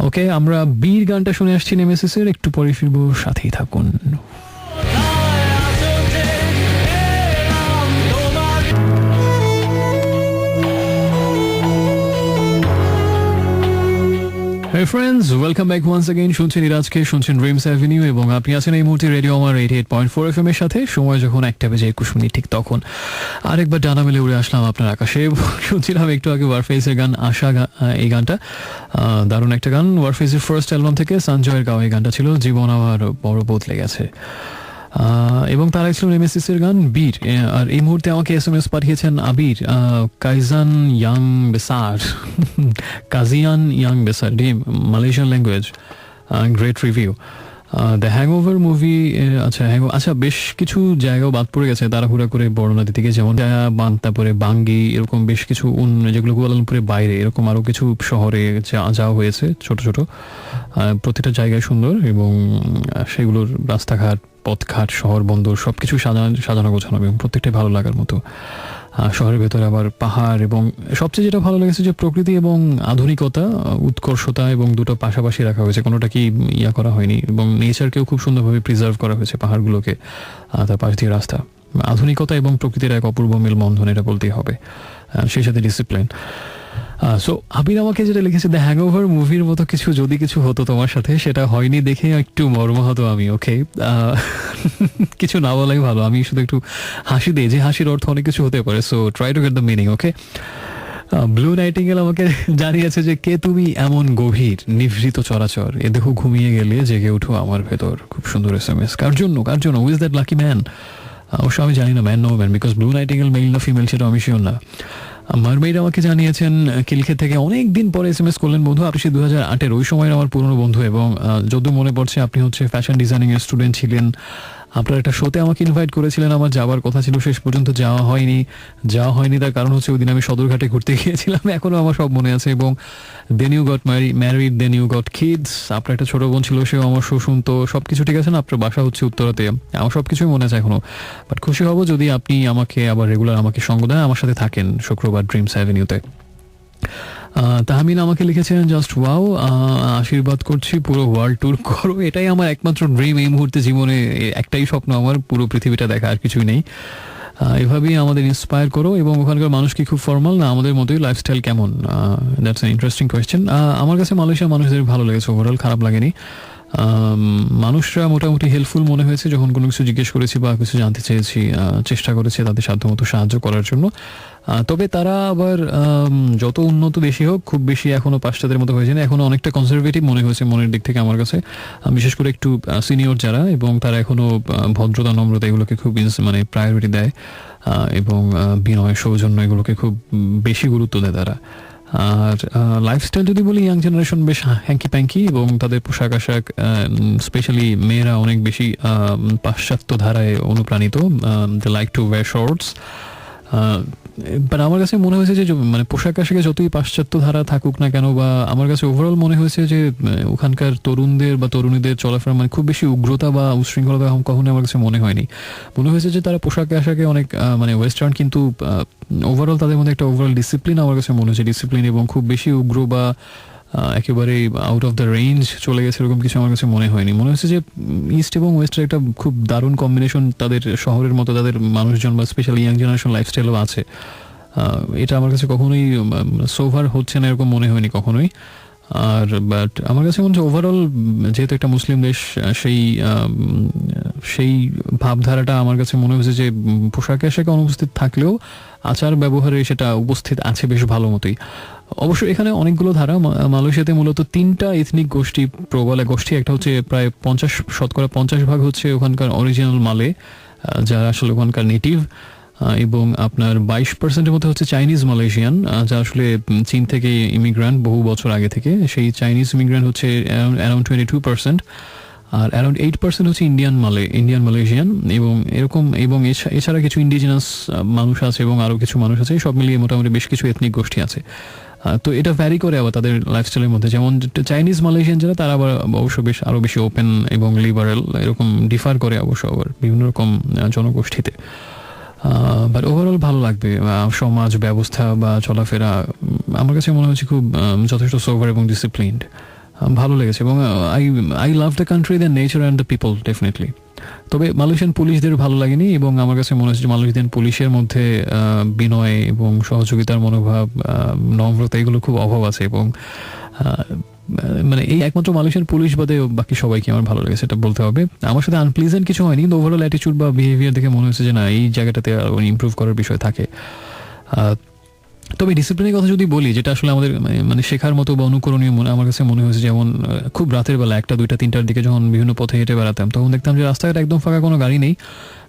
Okay, আমরা বীর গানটা শুনে আসছি নেমেসিসের, একটু পরে ফিরবো, সাথেই থাকুন। My friends, welcome back once again. শুনছেন ইরাজকে, শুনছেন ড্রিমস অ্যাভিনিউ এবং আপনি আছেন এই মুহূর্তে রেডিও আমার 88.4 FM এর সাথে। সময় যখন 1:21 ঠিক তখন আরেকবার ডানা মেলে উড়ে আসলাম আপনার আকাশে। শুনছিলাম একটু আগে ওয়ারফেসের গান আশা, এই গানটা দারুণ একটা গান। ওয়ারফেসের ফার্স্ট অ্যালবাম থেকে সঞ্জয়ের গাওয়া এই গানটা ছিল, জীবন আমার বড় বদলে গেছে। এবং তারা ছিল নেমেসিস এর গান বীর। আর এই মুহূর্তে আমাকে SMS পাঠিয়েছেন আবির, কাইজান ইয়াং বেসার, কাজিয়ান ইয়াং বেসার, Malaysian language, great review. The hangover movie, আচ্ছা বেশ কিছু জায়গাও বাদ পড়ে গেছে তাড়াহুড়া করে বর্ণনা দিতে গিয়ে, যেমন তারপরে বাঙ্গি, এরকম বেশ কিছু যেগুলো কুয়ালালামপুরের বাইরে, এরকম আরও কিছু শহরে যাওয়া হয়েছে ছোট ছোট। প্রতিটা জায়গায় সুন্দর এবং সেগুলোর রাস্তাঘাট, পথঘাট, শহর বন্দর সবকিছু সাজানো গোছানো এবং প্রত্যেকটাই ভালো লাগার মতো। শহরের ভেতরে আবার পাহাড়, এবং সবচেয়ে যেটা ভালো লেগেছে যে প্রকৃতি এবং আধুনিকতা, উৎকর্ষতা এবং দুটো পাশাপাশি রাখা হয়েছে, কোনোটা কি করা হয়নি। এবং নেচারকেও খুব সুন্দরভাবে প্রিজার্ভ করা হয়েছে, পাহাড়গুলোকে, তার পাশ দিয়ে রাস্তা। আধুনিকতা এবং প্রকৃতির এক অপূর্ব মেলবন্ধন, এটা বলতেই হবে, সেই সাথে ডিসিপ্লিন। সো আবির আমাকে যেটা লিখেছে, দ্য হ্যাংওভার মুভির মতো কিছু যদি কিছু হতো তোমার সাথে, সেটা হয়নি দেখে একটু মর্মাহত আমি। ওকে, কিছু না বলাই ভালো, আমি শুধু একটু হাসি দিই, যে হাসির অর্থ অনেক কিছু হতে পারে। So try to get the meaning. Okay, blue nightingale আমাকে জানিয়েছে যে কে তুমি এমন গভীর নিভৃত চরাচর, এ দেখো ঘুমিয়ে গেলে জেগে উঠো আমার ভেতর। খুব সুন্দর SMS। কার জন্য who is that lucky man? অবশ্য আমি জানি না, man no man, because blue nightingale male না ফিমেল সেটা আমি শিওর না। মারমেইড আমাকে জানিয়েছেন কিলখে থেকে, অনেক দিন পরে SMS করলেন বন্ধু, আপনি 2008-এর ওই সময়ের আমার পুরনো বন্ধু, এবং যদিও মনে পড়ছে আপনি হচ্ছে ফ্যাশন ডিজাইনিং এর স্টুডেন্ট ছিলেন। আপনার একটা শোতে আমাকে ইনভাইট করেছিলেন, আমার যাওয়ার কথা ছিল, শেষ পর্যন্ত যাওয়া হয়নি। তার কারণ হচ্ছে ওই দিন আমি সদরঘাটে ঘুরতে গিয়েছিলাম, এখনো আমার সব মনে আছে। এবং then you got married, then you got kids. আপনার একটা ছোট বোন ছিল, সেও আমার শো শুনতো, সবকিছু ঠিক আছে না? আপনার বাসা হচ্ছে উত্তরাতে, আমার সবকিছুই মনে আছে এখনো। বাট খুশি হব যদি আপনি আমাকে আবার রেগুলার আমাকে সঙ্গ দেন, আমার সাথে থাকেন শুক্রবার ড্রিমস অ্যাভিনিউতে। তাহমিন আমাকে লিখেছেন, জাস্ট ওয়াও, আশীর্বাদ করছি, পুরো ওয়ার্ল্ড ট্যুর করো, এটাই আমার একমাত্র ড্রিম এই মুহূর্তে জীবনে, একটাই স্বপ্ন আমার, পুরো পৃথিবীটা দেখা, আর কিছুই নেই। এভাবেই আমাদের ইন্সপায়ার করো। এবং ওখানকার মানুষ কি খুব ফর্মাল, না আমাদের মতোই লাইফস্টাইল কেমন? That's N interesting question. আমার কাছে মালয়েশিয়ার মানুষদের ভালো লেগেছে, ওভারঅল খারাপ লাগেনি। মানুষরা মোটামুটি হেল্পফুল মনে হয়েছে, যখন কোনো কিছু জিজ্ঞেস করেছি বা কিছু জানতে চেয়েছি, চেষ্টা করেছে তাদের সাধ্যমতো সাহায্য করার জন্য। তবে তারা আবার যত উন্নত দেশই হোক, খুব বেশি এখনো পাশ্চাত্যের মতো হয়েছে না, এখনো অনেকটা কনজারভেটিভ মনে হয়েছে মনের দিক থেকে আমার কাছে। বিশেষ করে একটু সিনিয়র যারা, এবং তারা এখনো ভদ্রতা, নম্রতা এগুলোকে খুব প্রায়োরিটি দেয়, এবং বিনয়, সৌজন্য এগুলোকে খুব বেশি গুরুত্ব দেয় তারা। আর লাইফস্টাইল যদি বলি, ইয়াং জেনারেশন বেশ হ্যাঙ্কি প্যাঙ্কি, এবং তাদের পোশাক আশাক, স্পেশালি মেয়েরা অনেক বেশি পাশ্চাত্য ধারায় অনুপ্রাণিত। They like to wear shorts. But আমার কাছে মনে হয়েছে যে পোশাক আশাকে যতই পাশ্চাত্য ধারা থাকুক না কেন, বা আমার কাছে ওভারঅল মনে হয়েছে যে ওখানকার তরুণদের বা তরুণীদের চলাফেরা খুব বেশি উগ্রতা বা উশৃঙ্খলতা কখনোই আমার কাছে মনে হয়নি। মনে হয়েছে যে তারা পোশাক আশাকে অনেক ওয়েস্টার্ন, কিন্তু ওভারঅল তাদের মধ্যে একটা ওভারঅল ডিসিপ্লিন আমার কাছে মনে হয়েছে, ডিসিপ্লিন, এবং খুব বেশি উগ্র বা একেবারে আউট অফ দ্য রেঞ্জ চলে গেছে এরকম কিছু আমার কাছে মনে হয়নি। মনে হচ্ছে যে ইস্ট এবং ওয়েস্টের একটা খুব দারুণ কম্বিনেশন, তাদের শহরের মতো তাদের মানুষজন বা স্পেশালি ইয়াং জেনারেশন লাইফস্টাইলও আছে। এটা আমার কাছে কখনোই সোভার হচ্ছে না এরকম মনে হয়নি কখনোই। আর বাট আমার কাছে মনে হচ্ছে ওভারঅল, যেহেতু একটা মুসলিম দেশ, সেই ভাবধারাটা আমার কাছে মনে হয়েছে যে পোশাকে আশাকে অনুপস্থিত থাকলেও আচার ব্যবহারে সেটা উপস্থিত আছে বেশ ভালো মতোই। অবশ্য এখানে অনেকগুলো ধারা, মালয়েশিয়াতে মূলত 3টা এথনিক গোষ্ঠী, প্রবল গোষ্ঠী। একটা হচ্ছে প্রায় 50% হচ্ছে ওখানকার অরিজিনাল মালে, যারা আসলে ওখানকার নেটিভ, এবং আপনার 22%-এর মধ্যে হচ্ছে চাইনিজ মালয়েশিয়ান, যা আসলে চীন থেকে ইমিগ্রান্ট বহু বছর আগে থেকে। সেই চাইনিজ ইমিগ্রান্ট হচ্ছে অ্যারাউন্ড 22%, আর অ্যারাউন্ড 8% হচ্ছে ইন্ডিয়ান মালয়েশিয়ান, এবং এছাড়া কিছু ইন্ডিজিনাস মানুষ আছে, এবং আরও কিছু মানুষ আছে। সব মিলিয়ে মোটামুটি বেশ কিছু এথনিক গোষ্ঠী আছে। তো এটা ভ্যারি করে আবার তাদের লাইফস্টাইলের মধ্যে। যেমন চাইনিজ মালয়েশিয়ান যারা, তারা আবার অবশ্য বেশ আরও বেশি ওপেন এবং লিবারেল, এরকম ডিফার করে অবশ্য আবার বিভিন্ন রকম জনগোষ্ঠীতে। বাট ওভারঅল ভালো লাগবে। সমাজ ব্যবস্থা বা চলাফেরা আমার কাছে মনে হচ্ছে খুব যথেষ্ট সোভার এবং ডিসিপ্লিনড, ভালো লেগেছে। এবং I love the country, the nature and the people, definitely. তবে মালয়েশিয়ান পুলিশদের ভালো লাগেনি, এবং আমার কাছে মনে হচ্ছে যে মালয়েশিয়ান পুলিশের মধ্যে বিনয় এবং সহযোগিতার মনোভাব, নম্রতা, এগুলো খুব অভাব আছে। এবং মানে এই একমাত্র মালয়েশিয়ান পুলিশ বাদে বাকি সবাইকে আমার ভালো লেগেছে, এটা বলতে হবে। আমার সাথে আনপ্লিজেন্ট কিছু হয়নি, কিন্তু ওভারঅল অ্যাটিটিউড বা বিহেভিয়ার দেখে মনে হয়েছে যে না, এই জায়গাটাতে ইমপ্রুভ করার বিষয় থাকে। তবে ডিসিপ্লিনের কথা যদি বলি, যেটা আসলে আমাদের মানে শেখার মতো বা অনুকরণীয় আমার কাছে মনে হয়েছে, যেমন খুব রাতের বেলা 1টা 2টা 3টার দিকে যখন বিভিন্ন পথে হেঁটে বেড়াতাম, তখন দেখতাম যে রাস্তাঘাট একদম ফাঁকা, কোনো গাড়ি নেই।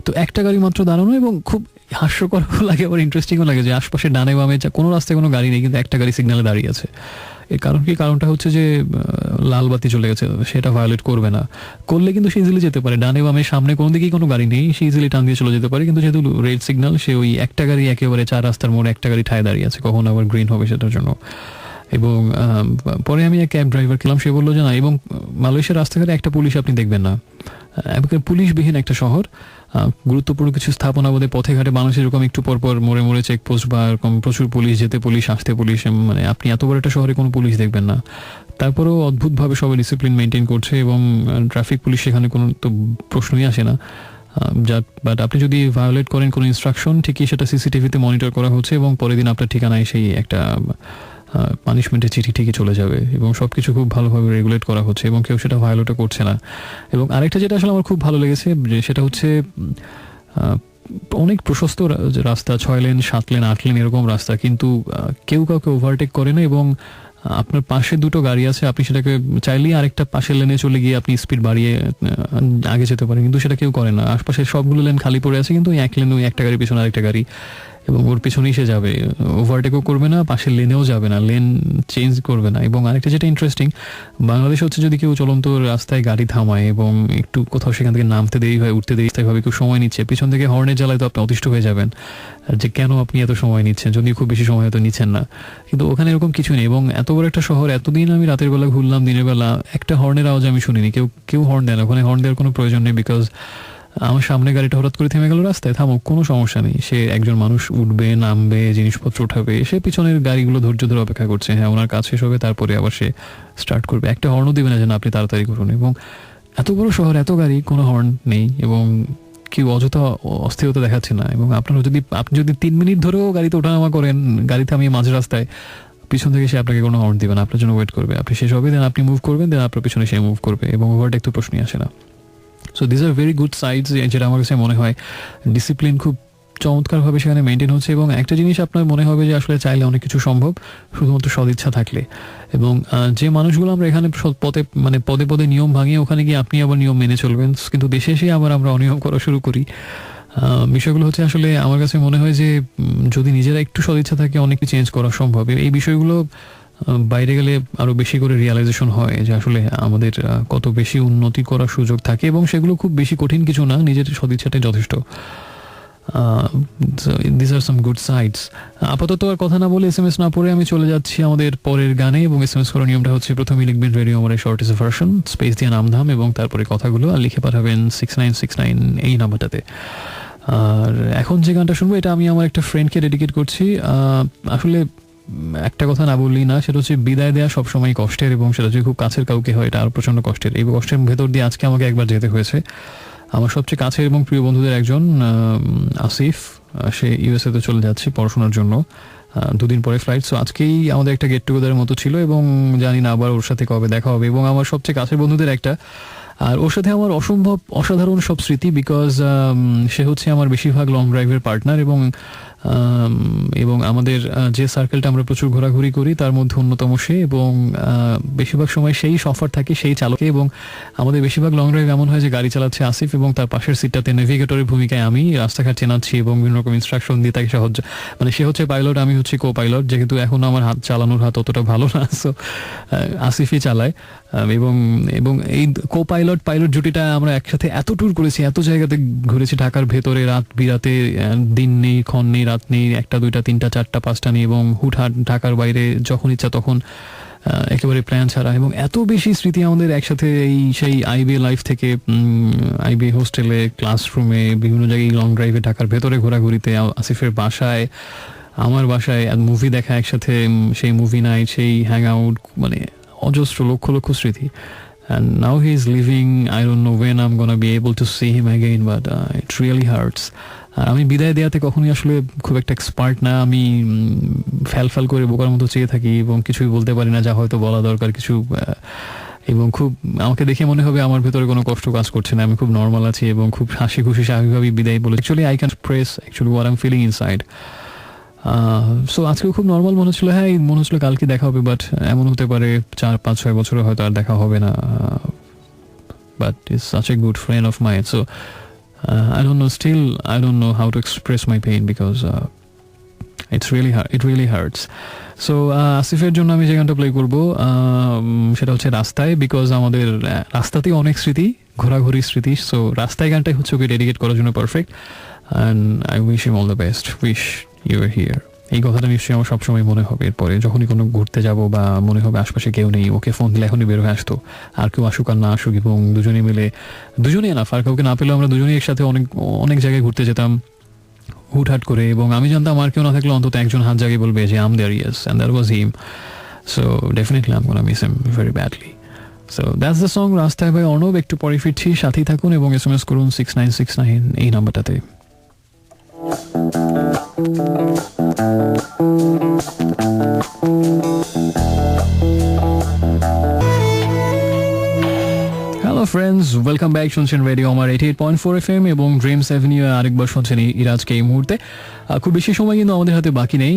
তো একটা গাড়ি মাত্র দাঁড়ানো, এবং খুব হাস্যকরও লাগে আবার ইন্টারেস্টিংও লাগে যে আশপাশে ডানে বামে কোনো রাস্তায় কোনো গাড়ি নেই, কিন্তু একটা গাড়ি সিগন্যালে দাঁড়িয়ে আছে। এর কারণ কি? কারণটা হচ্ছে যে লাল বাতি চলে গেছে, সেটা ভায়োলেট করবে না। করলে কিন্তু সে ইজিলি যেতে পারে, ডানে বামে সামনে কোনো দিকেই কোনো গাড়ি নেই, সে ইজিলি টান দিয়ে চলে যেতে পারে। কিন্তু যেহেতু রেড সিগন্যাল, সে ওই একটা গাড়ি একেবারে 4 রাস্তার মোড়ে একটা গাড়ি ঠায় দাঁড়িয়ে আছে, কখন আবার গ্রিন হবে সেটার জন্য। এবং পরে আমি এক ক্যাব ড্রাইভার খেলাম, সে বললো যে না, এবং মালয়েশিয়ার রাস্তাঘাটে একটা পুলিশ আপনি দেখবেন না, পুলিশবিহীন একটা শহর। গুরুত্বপূর্ণ কিছু স্থাপনা বোধে পথে ঘাটে বাংলাদেশে এরকম একটু পরপর মোড়ে মোড়ে চেকপোস্ট বা এরকম প্রচুর পুলিশ, যেতে পুলিশ আসতে পুলিশ, মানে আপনি এত বড় একটা শহরে কোনো পুলিশ দেখবেন না। তারপরেও অদ্ভুতভাবে সবাই ডিসিপ্লিন মেনটেন করছে, এবং ট্রাফিক পুলিশ সেখানে কোনো তো প্রশ্নই আসে না। বাট আপনি যদি ভায়োলেট করেন কোনো ইনস্ট্রাকশন, ঠিকই সেটা সিসিটিভিতে মনিটর করা হচ্ছে, এবং পরের দিন আপনার ঠিকানায় সেই একটা পানিশমেন্টের চিঠি ঠিকই চলে যাবে, এবং সব কিছু খুব ভালোভাবে রেগুলেট করা হচ্ছে, এবং কেউ সেটা ভায়োলেটও করছে না। এবং আরেকটা যেটা আসলে আমার খুব ভালো লেগেছে, যে সেটা হচ্ছে অনেক প্রশস্ত রাস্তা, 6 লেন 7 লেন 8 লেন এরকম রাস্তা, কিন্তু কেউ কাউকে ওভারটেক করে না, এবং আপনার পাশে দুটো গাড়ি আছে, আপনি সেটাকে চাইলেই আরেকটা পাশের লেনে চলে গিয়ে আপনি স্পিড বাড়িয়ে আগে যেতে পারেন, কিন্তু সেটা কেউ করে না। আশপাশে সবগুলো লেন খালি পড়ে আছে, কিন্তু এক লেনে ওই একটা গাড়ি পিছনে আরেকটা গাড়ি, এবং ওর পিছনেই সে যাবে, ওভারটেকও করবে না, পাশের লেনেও যাবে না, লেন চেঞ্জ করবে না। এবং আরেকটা যেটা ইন্টারেস্টিং, বাংলাদেশ হচ্ছে যদি কেউ চলন্ত রাস্তায় গাড়ি থামায় এবং একটু কোথাও সেখান থেকে নামতে দেরি হয়, উঠতে দেরি হয়, ভাবে কেউ সময় নিচ্ছে, পিছন থেকে হর্নের জ্বালায় তো আপনি অতিষ্ঠ হয়ে যাবেন যে কেন আপনি এত সময় নিচ্ছেন, যদিও খুব বেশি সময় হয়তো নিচ্ছেন না। কিন্তু ওখানে এরকম কিছু নেই, এবং এত বড় একটা শহর, এতদিন আমি রাতের বেলা ঘুরলাম, দিনের বেলা একটা হর্নের আওয়াজ আমি শুনিনি, কেউ হর্ন দেয় না, ওখানে হর্ন দেওয়ার কোনো প্রয়োজন নেই। বিকজ আমার সামনে গাড়িটা হঠাৎ করে থেমে গেল রাস্তায়, থামুক, কোনো সমস্যা নেই, সে একজন মানুষ উঠবে, নামবে, জিনিসপত্র উঠাবে, সে পিছনের গাড়িগুলো ধৈর্য ধরে অপেক্ষা করছে, হ্যাঁ ওনার কাজ শেষ হবে, তারপরে আবার সে স্টার্ট করবে। একটা হর্নও দেবে না যেন আপনি তাড়াতাড়ি করুন। এবং এত বড় শহর, এত গাড়ি, কোনো হর্ন নেই, এবং কেউ অযথা অস্থিরতা দেখাচ্ছে না। এবং আপনি যদি 3 মিনিট ধরেও গাড়িতে ওঠানামা করেন, গাড়ি থামিয়ে মাঝ রাস্তায়, পিছন থেকে সে আপনাকে কোনো হর্ন দিবে না, আপনার জন্য ওয়েট করবে, আপনি শেষ হবে, দেন আপনি মুভ করবেন, দেন আপনার পিছনে সে মুভ করবে, এবং ওভারটেক তো প্রশ্নই আসে না। So this are very good sides, যেটা আমার কাছে মনে হয় ডিসিপ্লিন খুব চমৎকারভাবে সেখানে মেনটেন হচ্ছে। এবং একটা জিনিস আপনার মনে হবে যে আসলে চাইলে অনেক কিছু সম্ভব, শুধুমাত্র সদিচ্ছা থাকলে। এবং যে মানুষগুলো আমরা এখানে পদে পদে নিয়ম ভাঙিয়ে ওখানে গিয়ে আপনি আবার নিয়ম মেনে চলবেন, কিন্তু দেশে এসে আবার আমরা অনিয়ম করা শুরু করি। বিষয়গুলো হচ্ছে আসলে আমার কাছে মনে হয় যে যদি নিজেরা একটু সদিচ্ছা থাকে, অনেক কিছু চেঞ্জ করা সম্ভব। এই বিষয়গুলো বাইরে গেলে আরো বেশি করে রিয়ালাইজেশন হয় যে আসলে আমাদের কত বেশি উন্নতি করার সুযোগ থাকে, এবং সেগুলো খুব বেশি কঠিন কিছু না, নিজের সদিচ্ছাটাই যথেষ্ট। This are some good sides. আপাতত আর কথা না বলে, SMS না পড়ে আমি চলে যাচ্ছি আমাদের পরের গানে। এবং SMS করার নিয়মটা হচ্ছে, প্রথমেই লিখবেন রেডিও আমার শর্ট ইজ ভার্সন, স্পেস দিয়ে নামধাম, এবং তারপরে কথাগুলো আর লিখে পাঠাবেন 6969 এই নাম্বারটাতে। আর এখন যে গানটা শুনবো, এটা আমি আমার একটা ফ্রেন্ডকে ডেডিকেট করছি। আসলে একটা কথা না বললেই না, সেটা হচ্ছে বিদায় দেওয়া সবসময় কষ্টের, এবং সেটা যদি খুব কাছের কাউকে হয়, এটা আর প্রচন্ড কষ্টের। এই কষ্টের ভেতর দিয়ে আজকে আমাকে একবার যেতে হয়েছে। আমার সবচেয়ে কাছের এবং প্রিয় বন্ধুদের একজন, আসিফ, সে USA তে চলে যাচ্ছে পড়াশোনার জন্য, 2 দিন পরে ফ্লাইট। সো আজকেই আমাদের একটা গেট টুগেদারের মতো ছিল, এবং জানি না আবার ওর সাথে কবে দেখা হবে। এবং আমার সবচেয়ে কাছের বন্ধুদের একটা, আর ওর সাথে আমার অসাধারণ সব স্মৃতি, বিকজ সে হচ্ছে আমার বেশিরভাগ লং ড্রাইভের পার্টনার, এবং আমাদের যে সার্কেলটা আমরা প্রচুর ঘোরাঘুরি করি তার মধ্যে অন্যতম সে। এবং বেশিরভাগ সময় সেই সফর থাকে, সেই চালকে। এবং আমাদের বেশিরভাগ লং ড্রাইভ এমন হয় যে গাড়ি চালাচ্ছে আসিফ, এবং তার পাশের সিটটাতে নেভিগেটরের ভূমিকায় আমি রাস্তাঘাট চেনাচ্ছি এবং বিভিন্ন রকম ইনস্ট্রাকশন দিয়ে তাকে সাহায্য, মানে সে হচ্ছে পাইলট, আমি হচ্ছে কো পাইলট, যেহেতু এখন আমার চালানোর হাত অতটা ভালো না, সো আসিফই চালায়। এবং এই কো পাইলট জুটিটা আমরা একসাথে এত ট্যুর করেছি, এত জায়গাতে ঘুরেছি, ঢাকার ভেতরে রাত বিরাতে, দিন নেই ক্ষণ নেই রাত নেই, 1টা 2টা 3টা 4টা 5টা নেই, এবং হুটহাট ঢাকার বাইরে যখন ইচ্ছা তখন, একেবারে প্ল্যান ছাড়া। এবং এত বেশি স্মৃতি আমাদের একসাথে, সেই IBA লাইফ থেকে IBA হোস্টেলে, ক্লাসরুমে, বিভিন্ন জায়গায় লং ড্রাইভে, ঢাকার ভেতরে ঘোরাঘুরিতে, আসিফের বাসায়, আমার বাসায় মুভি দেখা একসাথে, সেই মুভি নাইট, সেই হ্যাং আউট, মানে অজস্র লক্ষ স্মৃতি। And now he is leaving. I don't know when I'm gonna be able to see him again, but it really hurts. আর আমি বিদায় দেওয়াতে কখনোই আসলে খুব একটা এক্সপার্ট না, আমি ফ্যাল করে বোকার মতো চেয়ে থাকি এবং কিছুই বলতে পারি না যা হয়তো বলা দরকার কিছু, এবং খুব আমাকে দেখে মনে হবে আমার ভেতরে কোনো কষ্ট কাজ করছে না, আমি খুব নর্মাল আছি এবং খুব হাসি খুশি স্বাভাবিকভাবে বিদায় বলে actually I can express actually what I am feeling inside. So আজকেও খুব নর্মাল মনে হচ্ছিল, হ্যাঁ মনে হচ্ছিল কালকে দেখা হবে, বাট এমন হতে পারে 4-5-6 বছরে হয়তো আর দেখা হবে না, but is such a good friend of mine. So I don't know, still I don't know how to express my pain because it's really hard, it really hurts. So আসিফের জন্য আমি যে গানটা প্লে করবো সেটা হচ্ছে রাস্তায়, বিকজ আমাদের রাস্তাতেই অনেক স্মৃতি, ঘোরাঘুরি স্মৃতি, সো রাস্তায় গানটাই হচ্ছে ওকে ডেডিকেট করার জন্য perfect, and I wish him all the best, wish you are here. এই কথাটা নিশ্চয়ই আমার সবসময় মনে হবে এরপরে যখনই কোনো ঘুরতে যাব বা মনে হবে আশপাশে কেউ নেই, ওকে ফোন দিলে এখনই বের হয়ে আসতো, আর কেউ আসুক আর না আসুক, এবং দুজনে মিলে, দুজনেই না আর কাউকে না পেলেও আমরা দুজনেই একসাথে অনেক অনেক জায়গায় ঘুরতে যেতাম হুটহাট করে, এবং আমি জানতাম আর কেউ না থাকলে অন্তত একজন হাত জাগিয়ে বলবে যে I'm there, yes, and that was him. So definitely I am gonna miss him very badly. So that's the song রাস্তায় ভাই অর্ণব। একটু পরে ফিরছি, সাথেই থাকুন এবং SMS করুন 6969 এই নাম্বারটাতে। Hello friends, welcome back. শুনছেন রেডিও আমার 88.4 FM এবং ড্রিমস অ্যাভিনিউ আরেকবার শুনছেন ইরাজকে এই মুহূর্তে। খুব বেশি সময় কিন্তু আমাদের হাতে বাকি নেই,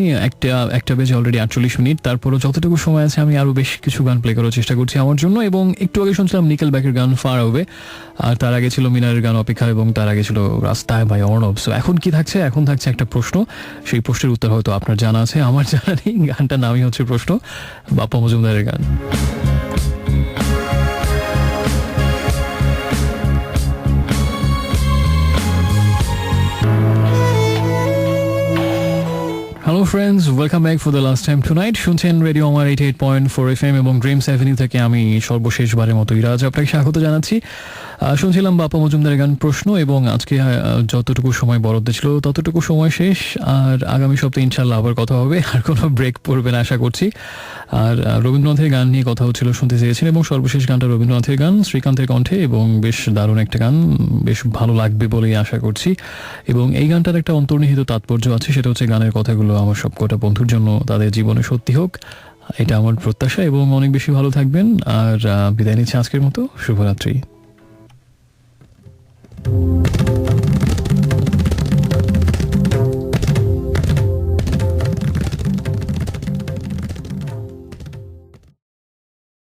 একটা বেজে অলরেডি 48 মিনিট। তারপরও যতটুকু সময় আছে আমি আরও বেশ কিছু গান প্লে করার চেষ্টা করছি আমার জন্য, এবং একটু আগে শুনছিলাম নিকেল ব্যাকের গান ফার অ্যাওয়ে, আর তার আগে ছিল মিনারের গান অপেক্ষা, এবং তার আগে ছিল রাস্তায় বাই অর্ণব। সো এখন কি থাকছে? এখন থাকছে একটা প্রশ্ন, সেই প্রশ্নের উত্তর হয়তো আপনার জানা আছে, আমার জানা নেই। গানটার নামই হচ্ছে প্রশ্ন, বাপ্পা মজুমদারের গান। Hello friends, welcome back for the last time tonight. শুনছেন রেডিও আমার 88.4 FM এবং ড্রিমস অ্যাভিনিউ থেকে আমি সর্বশেষবারের মতো ইরাজ আপনাকে স্বাগত জানাচ্ছি। শুনছিলাম বাপ্পা মজুমদারের গান প্রশ্ন, এবং আজকে যতটুকু সময় বরাদ্দ ছিল ততটুকু সময় শেষ, আর আগামী সপ্তাহে ইনশাল্লাহ আবার কথা হবে, আর কোনো ব্রেক পড়বে না আশা করছি। আর রবীন্দ্রনাথের গান নিয়ে কথা হচ্ছিল, শুনতে চেয়েছেন, এবং সর্বশেষ গানটা রবীন্দ্রনাথের গান, শ্রীকান্তের কণ্ঠে, এবং বেশ দারুণ একটা গান, বেশ ভালো লাগবে বলেই আশা করছি। এবং এই গানটার একটা অন্তর্নিহিত তাৎপর্য আছে, সেটা হচ্ছে গানের কথাগুলো আমার সবকটা বন্ধুর জন্য তাদের জীবনে সত্যি হোক, এটা আমার প্রত্যাশা, এবং অনেক বেশি ভালো থাকবেন। আর বিদায় নিচ্ছি আজকের মতো, শুভরাত্রি।